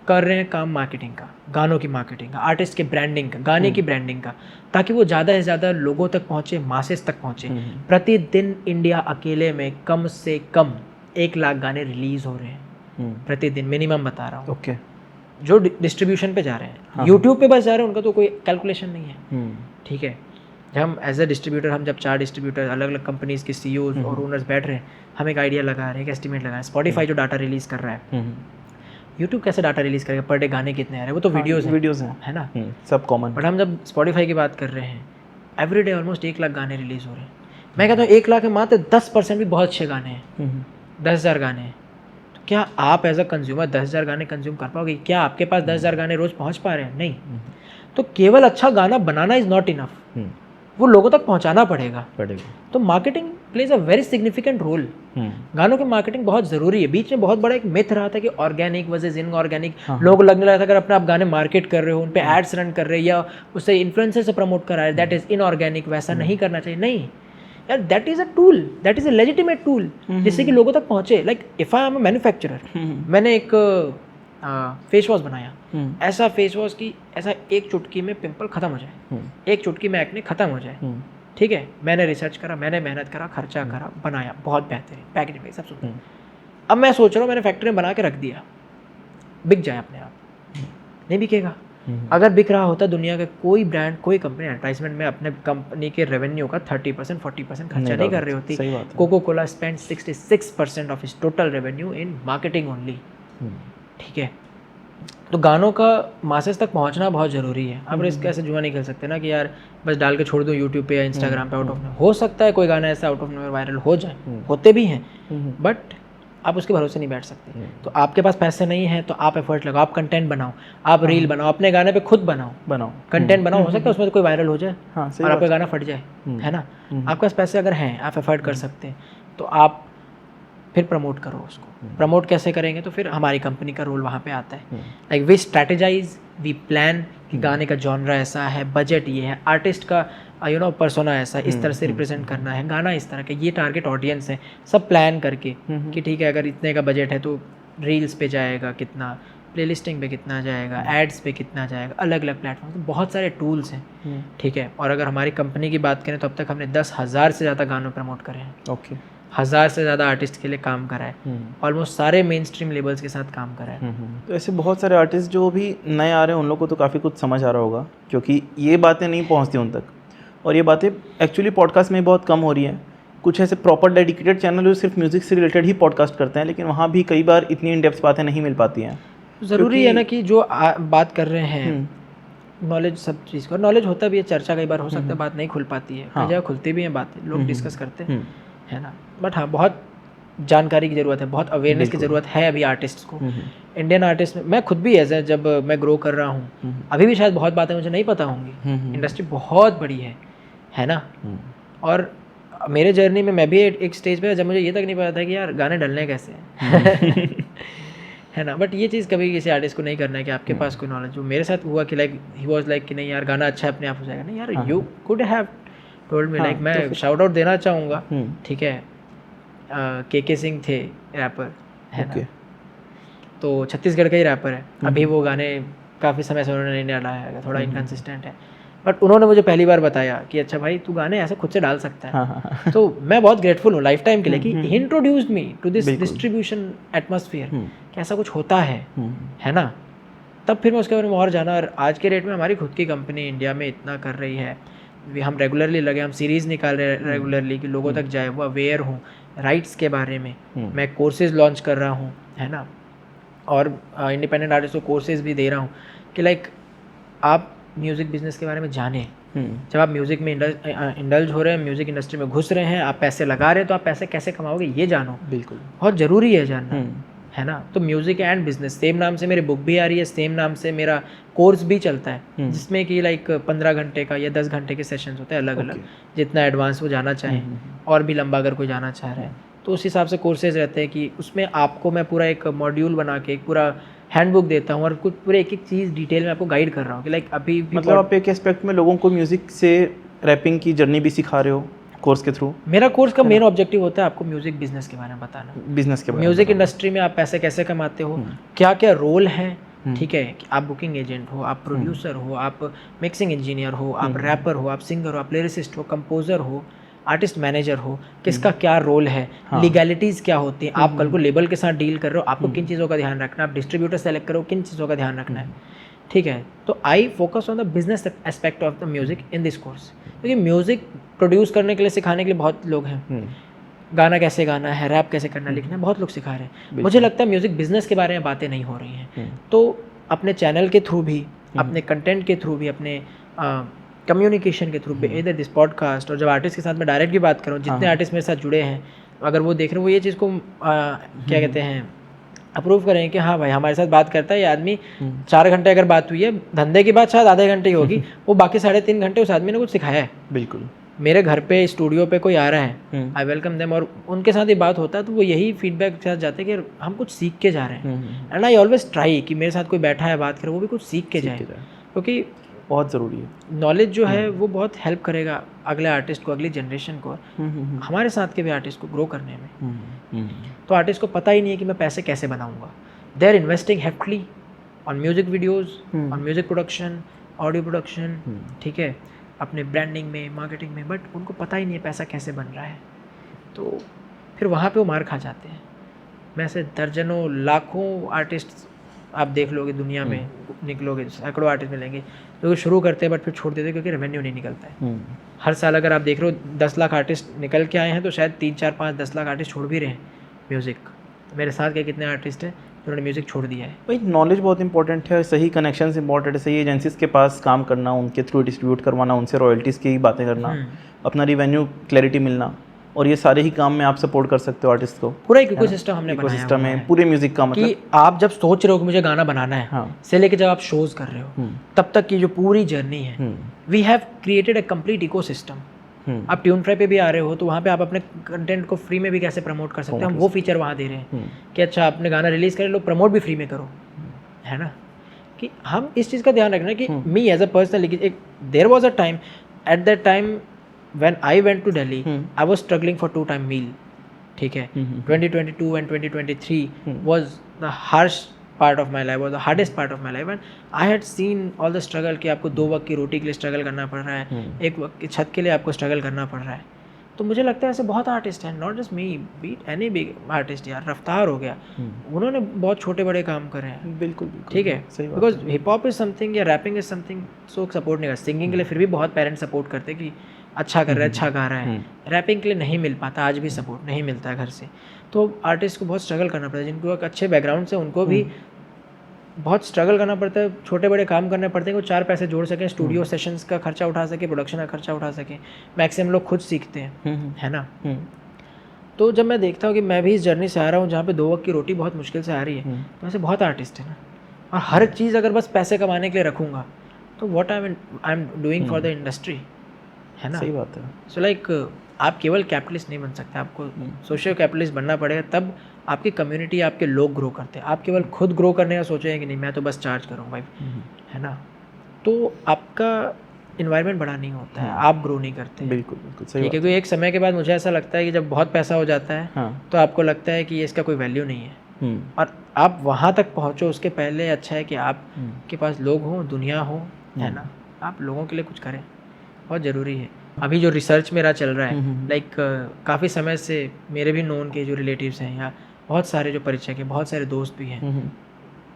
कर रहे हैं काम मार्केटिंग का, गानों की मार्केटिंग का, आर्टिस्ट के ब्रांडिंग का, गाने की ब्रांडिंग का, ताकि वो ज़्यादा से ज़्यादा लोगों तक पहुँचे, मासेस तक पहुँचे। प्रतिदिन इंडिया अकेले में कम से कम 1 लाख गाने रिलीज़ हो रहे हैं प्रतिदिन, मिनिमम बता रहा हूँ। ओके, जो डिस्ट्रीब्यूशन पे जा रहे हैं, यूट्यूब पे बस जा रहे हैं, उनका तो कोई कैलकुलेशन नहीं है। ठीक है, जब हम एज ए डिस्ट्रीब्यूटर, हम जब 4 डिस्ट्रीब्यूटर अलग अलग कंपनीज़ के CEOs और ओनर्स बैठ रहे हैं, हम एक आइडिया लगा रहे हैं, एक एस्टिमेट लगा रहे हैं। स्पॉटिफाई जो डाटा रिलीज़ कर रहा है, यूट्यूब कैसे डाटा रिलीज़ करेगा पर डे गाने कितने आ रहे हैं, वो तो वीडियोज़ हैं, है ना, सब कॉमन। बट हम जब स्पॉटिफाई की बात कर रहे हैं, एवरी डे ऑलमोस्ट 1 लाख गाने रिलीज़ हो रहे हैं। मैं कहता हूँ 1 लाख में मात्र 10% भी बहुत अच्छे गाने हैं, 10,000 गाने हैं। तो क्या आप एज अ कंज्यूमर 10,000 गाने कंज्यूम कर पाओगे? क्या आपके पास 10,000 गाने रोज़ पहुँच पा रहे हैं? नहीं। तो केवल अच्छा गाना बनाना इज़ नॉट इनफ, वो लोगों तक पहुंचाना पड़ेगा। तो marketing plays a very significant role. गानों की मार्केटिंग बहुत ज़रूरी है। बीच में बहुत बड़ा एक मिथ रहा था कि ऑर्गेनिक वर्सेस इनऑर्गेनिक, लोगों को लगने लगा था अगर अपने आप गाने मार्केट कर रहे हो, उन पे एड्स रन कर रहे हो या उससे इन्फ्लुएंसर से प्रमोट करा रहे, दैट इज़ इनऑर्गेनिक, वैसा नहीं करना चाहिए। नहीं यार, that is a tool, that is a legitimate tool जिससे कि लोगों तक पहुँचे। Like if I am a manufacturer, मैंने एक फेस वॉश बनाया, ऐसा फेस वॉश की ऐसा एक चुटकी में पिंपल खत्म हो जाए, एक चुटकी में एक्ने खत्म हो जाए। ठीक है, मैंने रिसर्च करा, मैंने मेहनत करा, खर्चा करा, बनाया, बहुत बेहतरीन पैकेजिंग में सब सुन। अब मैं सोच रहा हूँ मैंने फैक्ट्री में बना के रख दिया, बिक जाए अपने आप, नहीं बिकेगा। अगर बिक रहा होता, दुनिया का कोई ब्रांड, कोई कंपनी एडवर्टाइजमेंट में अपने कंपनी के रेवेन्यू का 30% 40% खर्चा नहीं कर रही होती। Coca Cola spend 66% of its total revenue in marketing only. ठीक है, तो गानों का मासेस तक पहुंचना बहुत ज़रूरी है। आप इसका ऐसे जुआ नहीं खेल सकते ना कि यार बस डाल के छोड़ दूँ यूट्यूब पे या इंस्टाग्राम पे, आउट ऑफ नोवेयर हो सकता है कोई गाना ऐसा आउट ऑफ नोवेयर वायरल हो जाए, होते भी हैं, बट आप उसके भरोसे नहीं बैठ सकते। तो आपके पास पैसे नहीं है तो आप एफर्ट लगाओ, आप कंटेंट बनाओ, आप रील बनाओ, अपने गाने पे खुद बनाओ कंटेंट बनाओ। हो सकता है उसमें तो कोई वायरल हो जाए और आपका गाना फट जाए, है ना। आपके पास पैसे अगर हैं, आप एफर्ट कर सकते हैं, तो आप फिर प्रमोट करो उसको। प्रमोट कैसे करेंगे? तो फिर हमारी कंपनी का रोल वहाँ पे आता है। Like we strategize, we plan कि गाने का जॉनरा ऐसा है, बजट ये है, आर्टिस्ट का पर्सोना ऐसा, इस तरह से रिप्रेजेंट करना है, गाना इस तरह का, ये टारगेट ऑडियंस है, सब प्लान करके कि ठीक है अगर इतने का बजट है तो रील्स पे जाएगा कितना, प्लेलिस्टिंग पे कितना जाएगा, एड्स पे कितना जाएगा, अलग अलग प्लेटफॉर्म, तो बहुत सारे टूल्स हैं। ठीक है, और अगर हमारी कंपनी की बात करें तो अब तक हमने 10,000 से ज़्यादा गानों प्रमोट करे हैं। ओके, 1000 से ज़्यादा आर्टिस्ट के लिए काम करा है, ऑलमोस्ट सारे मेन स्ट्रीम लेबल्स के साथ काम करा है। तो ऐसे बहुत सारे आर्टिस्ट जो भी नए आ रहे हैं उन लोगों को तो काफ़ी कुछ समझ आ रहा होगा, क्योंकि ये बातें नहीं पहुंचती उन तक, और ये बातें एक्चुअली पॉडकास्ट में बहुत कम हो रही हैं। कुछ ऐसे प्रॉपर डेडिकेटेड चैनल जो सिर्फ म्यूज़िक से रिलेटेड ही पॉडकास्ट करते हैं, लेकिन वहाँ भी कई बार इतनी इन डेप्थ बातें नहीं मिल पाती हैं। ज़रूरी है ना कि जो बात कर रहे हैं नॉलेज, सब चीज़ का नॉलेज होता भी है, चर्चा कई बार हो सकता है बात नहीं खुल पाती है, कई जगह खुलती भी हैं बातें, लोग डिस्कस करते हैं, है ना। बट हाँ, बहुत जानकारी की ज़रूरत है, बहुत अवेयरनेस की ज़रूरत है अभी आर्टिस्ट को। इंडियन आर्टिस्ट में मैं खुद भी ऐसे जब मैं ग्रो कर रहा हूँ, अभी भी शायद बहुत बातें मुझे नहीं पता होंगी। इंडस्ट्री बहुत बड़ी है ना। और मेरे जर्नी में मैं भी एक स्टेज पे जब मुझे ये तक नहीं पता था कि यार गाने डलने कैसे हैं है ना। बट ये चीज़ कभी किसी आर्टिस्ट को नहीं करना है कि आपके पास कोई नॉलेज हो। मेरे साथ हुआ कि लाइक ही वाज लाइक कि नहीं यार गाना अच्छा है अपने आप हो जाएगा। नहीं यार, you could have told me. Like मैं शाउट आउट देना चाहूँगा, ठीक है। के सिंह थे रैपर, है ना, तो छत्तीसगढ़ का ही रैपर है। अभी वो गाने काफ़ी समय से उन्होंने नहीं डाला है, थोड़ा इनकन्सिस्टेंट है। बट उन्होंने मुझे पहली बार बताया कि अच्छा भाई तू गाने ऐसे खुद से डाल सकता है। तो मैं बहुत ग्रेटफुल हूँ लाइफ टाइम के लिए कि he introduced me to this distribution atmosphere, कि ऐसा कुछ होता है ना। तब फिर मैं उसके बारे में और जाना। और आज के डेट में हमारी खुद की कंपनी इंडिया में इतना कर रही है, हम रेगुलरली लगे, हम सीरीज़ निकाल रहे हैं रेगुलरली कि लोगों तक जाए, वो अवेयर हों राइट्स के बारे में। मैं कोर्सेज़ लॉन्च कर रहा हूँ, है ना, और इंडिपेंडेंट आर्टिस्ट को कोर्सेज़ भी दे रहा हूँ कि लाइक आप म्यूज़िक बिजनेस के बारे में जानें। जब आप म्यूज़िक में इंडल्ज हो रहे हैं, म्यूज़िक इंडस्ट्री में घुस रहे हैं, आप पैसे लगा रहे हैं, तो आप पैसे कैसे कमाओगे ये जानो। बिल्कुल, बहुत ज़रूरी है जानना, है ना। तो म्यूज़िक एंड बिजनेस, सेम नाम से मेरी बुक भी आ रही है, सेम नाम से मेरा कोर्स भी चलता है, जिसमें कि लाइक 15 घंटे का या 10 घंटे के सेशंस होते हैं अलग अलग, जितना एडवांस वो जाना चाहें और भी लंबा अगर कोई जाना चाह रहा है तो उस हिसाब से कोर्सेज रहते हैं कि उसमें आपको मैं पूरा एक मॉड्यूल बना के एक पूरा हैंडबुक देता हूँ और कुछ पूरे एक एक चीज़ डिटेल में आपको गाइड कर रहा हूँ कि लाइक अभी मतलब आप एक एस्पेक्ट में लोगों को म्यूज़िक से रैपिंग की जर्नी भी सिखा रहे हो कोर्स के थ्रू। मेरा कोर्स का मेन ऑब्जेक्टिव होता है आपको म्यूजिक बिजनेस के बारे में बताना, बिजनेस के बारे में, म्यूजिक इंडस्ट्री में आप पैसे कैसे कमाते हो, क्या क्या रोल हैं, ठीक है, कि आप बुकिंग एजेंट हो, आप प्रोड्यूसर हो, आप मिक्सिंग इंजीनियर हो, आप रैपर हो, आप सिंगर हो, आप लिरिसिस्ट हो, कंपोजर हो, आर्टिस्ट मैनेजर हो, किसका क्या रोल है, लीगैलिटीज़ क्या होती हैं, आप कल को लेबल के साथ डील कर रहे हो, आपको किन चीज़ों का ध्यान रखना है, आप डिस्ट्रीब्यूटर सेलेक्ट करो, किन चीज़ों का ध्यान रखना है, ठीक है। तो I focus on the business aspect of the music in this course, क्योंकि म्यूज़िक प्रोड्यूस करने के लिए, सिखाने के लिए बहुत लोग हैं, गाना कैसे गाना है, रैप कैसे करना लिखना है, बहुत लोग सिखा रहे हैं। मुझे लगता है म्यूज़िक बिजनेस के बारे में बातें नहीं हो रही हैं, तो अपने चैनल के थ्रू भी, अपने कंटेंट के थ्रू भी, अपने कम्युनिकेशन के थ्रू भी, इधर दिस पॉडकास्ट, और जब आर्टिस्ट के साथ मैं डायरेक्ट भी बात करूँ, जितने आर्टिस्ट मेरे साथ जुड़े हैं, अगर वो देख रहे हैं, वो ये चीज़ को क्या कहते हैं, अप्रूव करें कि हाँ भाई हमारे साथ बात करता है ये आदमी, 4 घंटे अगर बात हुई है, धंधे की बात शायद आधे घंटे ही होगी, वो बाकी 3.5 घंटे उस आदमी ने कुछ सिखाया है। बिल्कुल, मेरे घर पे स्टूडियो पे कोई आ रहा है, आई वेलकम देम, और उनके साथ ही बात होता है तो वो यही फीडबैक के साथ जाते हैं कि हम कुछ सीख के जा रहे हैं। एंड आई ऑलवेज ट्राई कि मेरे साथ कोई बैठा है बात करे, वो भी कुछ सीख के जाए, क्योंकि बहुत ज़रूरी है। नॉलेज जो है वो बहुत हेल्प करेगा अगले आर्टिस्ट को, अगली जनरेशन को, हमारे साथ के भी आर्टिस्ट को ग्रो करने में। तो आर्टिस्ट को पता ही नहीं है कि मैं पैसे कैसे बनाऊंगा। They are investing heftily on music videos, on music production, audio production, ठीक है, अपने ब्रांडिंग में, मार्केटिंग में, बट उनको पता ही नहीं है पैसा कैसे बन रहा है। तो फिर वहाँ पे वो मार खा जाते हैं। मैं ऐसे दर्जनों लाखों आर्टिस्ट आप देख लोगे दुनिया में, निकलोगे सैकड़ों आर्टिस्ट मिलेंगे जो शुरू करते हैं बट फिर छोड़ देते हैं क्योंकि रेवेन्यू नहीं निकलता है। हर साल अगर आप देख रहे हो 10 लाख आर्टिस्ट निकल के आए हैं तो शायद 3, 4, 5, 10 लाख आर्टिस्ट छोड़ भी रहे हैं म्यूज़िक। मेरे साथ के कितने आर्टिस्ट हैं जिन्होंने म्यूज़िक छोड़ दिया है। भाई नॉलेज बहुत इंपॉर्टेंट है, सही कनेक्शंस इंपॉर्टेंट है, सही एजेंसीज के पास काम करना, उनके थ्रू डिस्ट्रीब्यूट करवाना, उनसे रॉयल्टीज़ की बातें करना, अपना रिवेन्यू क्लैरिटी मिलना, और ये सारे ही काम में आप सपोर्ट कर सकते हो आर्टिस्ट को। पूरा एक इकोसिस्टम हमने बनाया इकोसिस्टम है पूरे म्यूजिक का, मतलब कि आप जब सोच रहे हो कि मुझे गाना बनाना है, से लेके जब आप शोज कर रहे हो तब तक की जो पूरी जर्नी है, we have created a complete ecosystem. आप ट्यूनफ्राई पे भी आ रहे हो तो वहाँ पे आप अपने कंटेंट को फ्री में भी कैसे प्रमोट कर सकते हैं, हम वो फीचर वहाँ दे रहे हैं कि अच्छा आपने गाना रिलीज करे, लोग प्रमोट भी फ्री में करो, है ना। कि हम इस चीज़ का ध्यान रखना कि मी एज अ पर्सन, एक there was a time, at that time when I went to Delhi, I was struggling for 2-time meal, ठीक है। 2022 and 2023 was the harsh part of my life, was the hardest part of my life, and I had seen all the struggle कि आपको 2 वक्त की रोटी के लिए struggle करना पड़ रहा है, 1 वक्त की छत के लिए आपको स्ट्रगल करना पड़ रहा है। तो मुझे लगता है ऐसे बहुत आर्टिस्ट हैं, not just me, be it any big artist. यार रफ्तार हो गया, उन्होंने बहुत छोटे बड़े काम करे हैं। बिल्कुल ठीक है, because hip hop is something या rapping is something so support नहीं कर। सिंगिंग के लिए फिर भी बहुत पेरेंट्स सपोर्ट करते कि अच्छा कर रहा है, अच्छा गा रहा है। रैपिंग के लिए नहीं मिल पाता, आज भी सपोर्ट नहीं मिलता है घर से। तो आर्टिस्ट को बहुत स्ट्रगल करना पड़ता है, जिनको एक अच्छे बैकग्राउंड से उनको भी बहुत स्ट्रगल करना पड़ता है, छोटे बड़े काम करने पड़ते हैं कि 4 पैसे जोड़ सकें, स्टूडियो सेशंस का खर्चा उठा सके, प्रोडक्शन का खर्चा उठा सके। मैक्सिमम लोग खुद सीखते हैं, है ना। तो जब मैं देखता हूँ कि मैं भी इस जर्नी से आ रहा हूँ जहाँ पे 2 वक्त की रोटी बहुत मुश्किल से आ रही है, तो ऐसे बहुत आर्टिस्ट है ना, और हर चीज़ अगर बस पैसे कमाने के लिए रखूँगा तो what I am doing for the industry, है ना। सही बात है। सो लाइक आप केवल कैपिटलिस्ट नहीं बन सकते, आपको सोशियो कैपिटलिस्ट बनना पड़ेगा, तब आपकी कम्युनिटी, आपके लोग ग्रो करते हैं। आप केवल खुद ग्रो करने का सोचें कि नहीं मैं तो बस चार्ज करूँ भाई, है ना, तो आपका इन्वायरमेंट बड़ा नहीं होता है, आप ग्रो नहीं करते। बिल्कुल बिल्कुल सही। क्योंकि एक समय के बाद मुझे ऐसा लगता है कि जब बहुत पैसा हो जाता है, हाँ, तो आपको लगता है कि ये इसका कोई वैल्यू नहीं है, और आप वहाँ तक पहुँचो उसके पहले अच्छा है कि आपके पास लोग हों, दुनिया हो, है ना, आप लोगों के लिए कुछ करें, बहुत ज़रूरी है। अभी जो रिसर्च मेरा चल रहा है, लाइक काफ़ी समय से मेरे भी नोन के जो रिलेटिव्स हैं या बहुत सारे जो परिचय के बहुत सारे दोस्त भी हैं,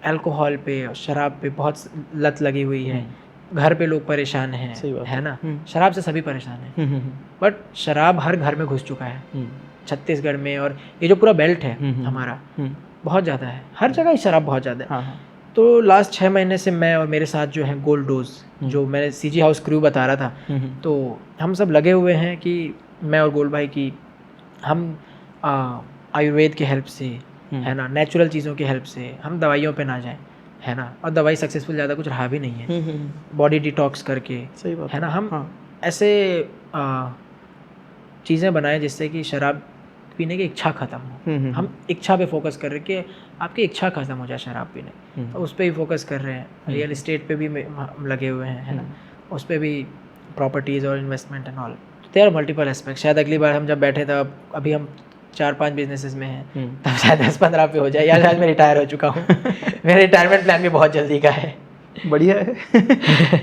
अल्कोहल पे, शराब पे बहुत लत लगी हुई है, घर पे लोग परेशान हैं, है ना, शराब से सभी परेशान हैं, बट शराब हर घर में घुस चुका है छत्तीसगढ़ में, और ये जो पूरा बेल्ट है हमारा बहुत ज़्यादा है, हर जगह ही शराब बहुत ज़्यादा है। तो लास्ट 6 महीने से मैं और मेरे साथ जो है गोल्ड डोज, जो मैंने CG हाउस क्रू बता रहा था, तो हम सब लगे हुए हैं कि मैं और गोल्ड भाई की हम आयुर्वेद की हेल्प से, है ना, नेचुरल चीज़ों की हेल्प से हम दवाइयों पे ना जाएं, है ना, और दवाई सक्सेसफुल ज़्यादा कुछ रहा भी नहीं है, बॉडी डिटॉक्स करके, सही बात है ना, हम ऐसे चीज़ें बनाएं जिससे कि शराब पीने की इच्छा ख़त्म हो। हम इच्छा पे फोकस कर रहे हैं कि आपकी इच्छा ख़त्म हो जाए शराब पीने, तो उस पर ही फोकस कर रहे हैं। रियल इस्टेट पे भी हम लगे हुए हैं, है ना, उस पर भी प्रॉपर्टीज़ और इन्वेस्टमेंट एंड ऑल, तो देयर आर मल्टीपल एस्पेक्ट। शायद अगली बार हम जब बैठे तब अभी हम 4-5 बिजनेसेस में हैं, तब शायद 10-15 पे हो जाए, या शायद मैं रिटायर हो चुका हूँ। मेरा रिटायरमेंट प्लान भी बहुत जल्दी का है। बढ़िया है।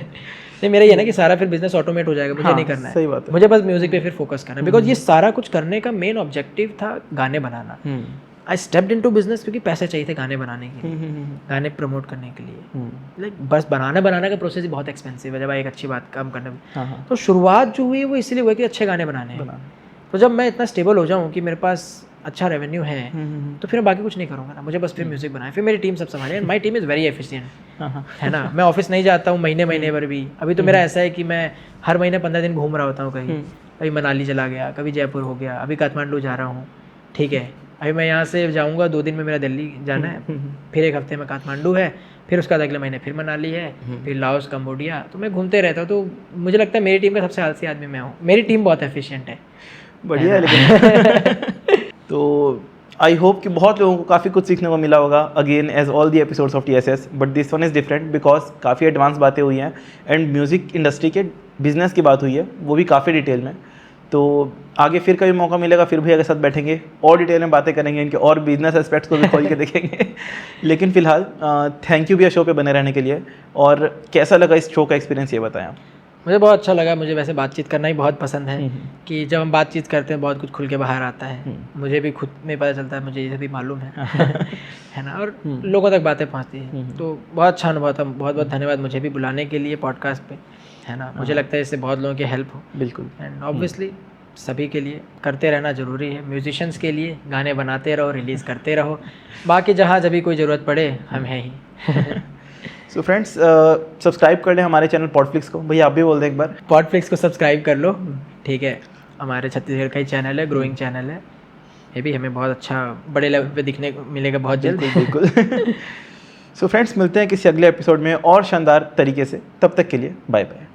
नहीं, मेरा ये ना कि सारा फिर बिजनेस ऑटोमेट हो जाएगा, मुझे नहीं करना है, सही बात है। मुझे बस म्यूजिक पे फिर फोकस करना है, बिकॉज ये सारा कुछ करने का मेन ऑब्जेक्टिव था गाने बनाना। आई स्टेप्ड इनटू बिजनेस क्योंकि पैसे चाहिए थे गाने बनाने के लिए, गाने प्रमोट करने के लिए। लाइक बस बनाने का प्रोसेस ही बहुत एक्सपेंसिव है जब एक अच्छी बात काम करने में। तो शुरुआत जो हुई वो इसीलिए हुई कि अच्छे गाने बनाने हैं। तो जब मैं इतना स्टेबल हो जाऊँ कि मेरे पास अच्छा रेवेन्यू है, तो फिर मैं बाकी कुछ नहीं करूँगा ना, मुझे बस फिर म्यूजिक बनाए, फिर मेरी टीम सब संभाले। My team is very efficient, है ना, मैं ऑफिस नहीं जाता हूँ महीने भर भी। अभी तो मेरा ऐसा है कि मैं हर महीने 15 दिन घूम रहा होता हूँ कहीं, कभी मनाली चला गया, कभी जयपुर हो गया, अभी काठमांडू जा रहा हूँ, ठीक है, अभी मैं यहाँ से जाऊँगा 2 दिन में मेरा दिल्ली जाना है, फिर 1 हफ्ते में काठमांडू है, फिर उसके बाद अगले महीने फिर मनाली है, फिर लाओस, कंबोडिया, तो मैं घूमते रहता हूँ। तो मुझे लगता है मेरी टीम का सबसे आलसी आदमी मैं हूँ, मेरी टीम बहुत एफिशिएंट है। बढ़िया है लेकिन तो आई होप कि बहुत लोगों को काफ़ी कुछ सीखने को मिला होगा, again as all the episodes of TSS, but this one is different because काफ़ी एडवांस बातें हुई हैं एंड म्यूज़िक इंडस्ट्री के बिजनेस की बात हुई है, वो भी काफ़ी डिटेल में। तो आगे फिर कभी मौका मिलेगा फिर भैया के साथ बैठेंगे और डिटेल में बातें करेंगे, इनके और बिजनेस एस्पेक्ट्स को भी खोल के देखेंगे। लेकिन फिलहाल थैंक यू भैया शो पे बने रहने के लिए। और कैसा लगा इस शो का एक्सपीरियंस, ये बताएं आप। मुझे बहुत अच्छा लगा, मुझे वैसे बातचीत करना ही बहुत पसंद है कि जब हम बातचीत करते हैं बहुत कुछ खुल के बाहर आता है, मुझे भी खुद में पता चलता है, मुझे ये भी मालूम है है ना, और लोगों तक बातें पहुंचती हैं, तो बहुत अच्छा अनुभव था। बहुत बहुत धन्यवाद मुझे भी बुलाने के लिए पॉडकास्ट पे, है ना, मुझे लगता है इससे बहुत लोगों की हेल्प हो। बिल्कुल, एंड ऑब्वियसली सभी के लिए करते रहना ज़रूरी है, म्यूजिशियंस के लिए गाने बनाते रहो, रिलीज़ करते रहो, बाकी जहाँ जब भी कोई ज़रूरत पड़े हम हैं ही। सो फ्रेंड्स सब्सक्राइब कर लें हमारे चैनल पॉडफ्लिक्स को। भैया आप भी बोल दें एक बार। पॉडफ्लिक्स को सब्सक्राइब कर लो, ठीक है, हमारे छत्तीसगढ़ का ही चैनल है, ग्रोइंग चैनल है, ये भी हमें बहुत अच्छा बड़े लेवल पे दिखने को मिलेगा बहुत जल्द। बिल्कुल। सो फ्रेंड्स मिलते हैं किसी अगले एपिसोड में और शानदार तरीके से, तब तक के लिए बाय बाय।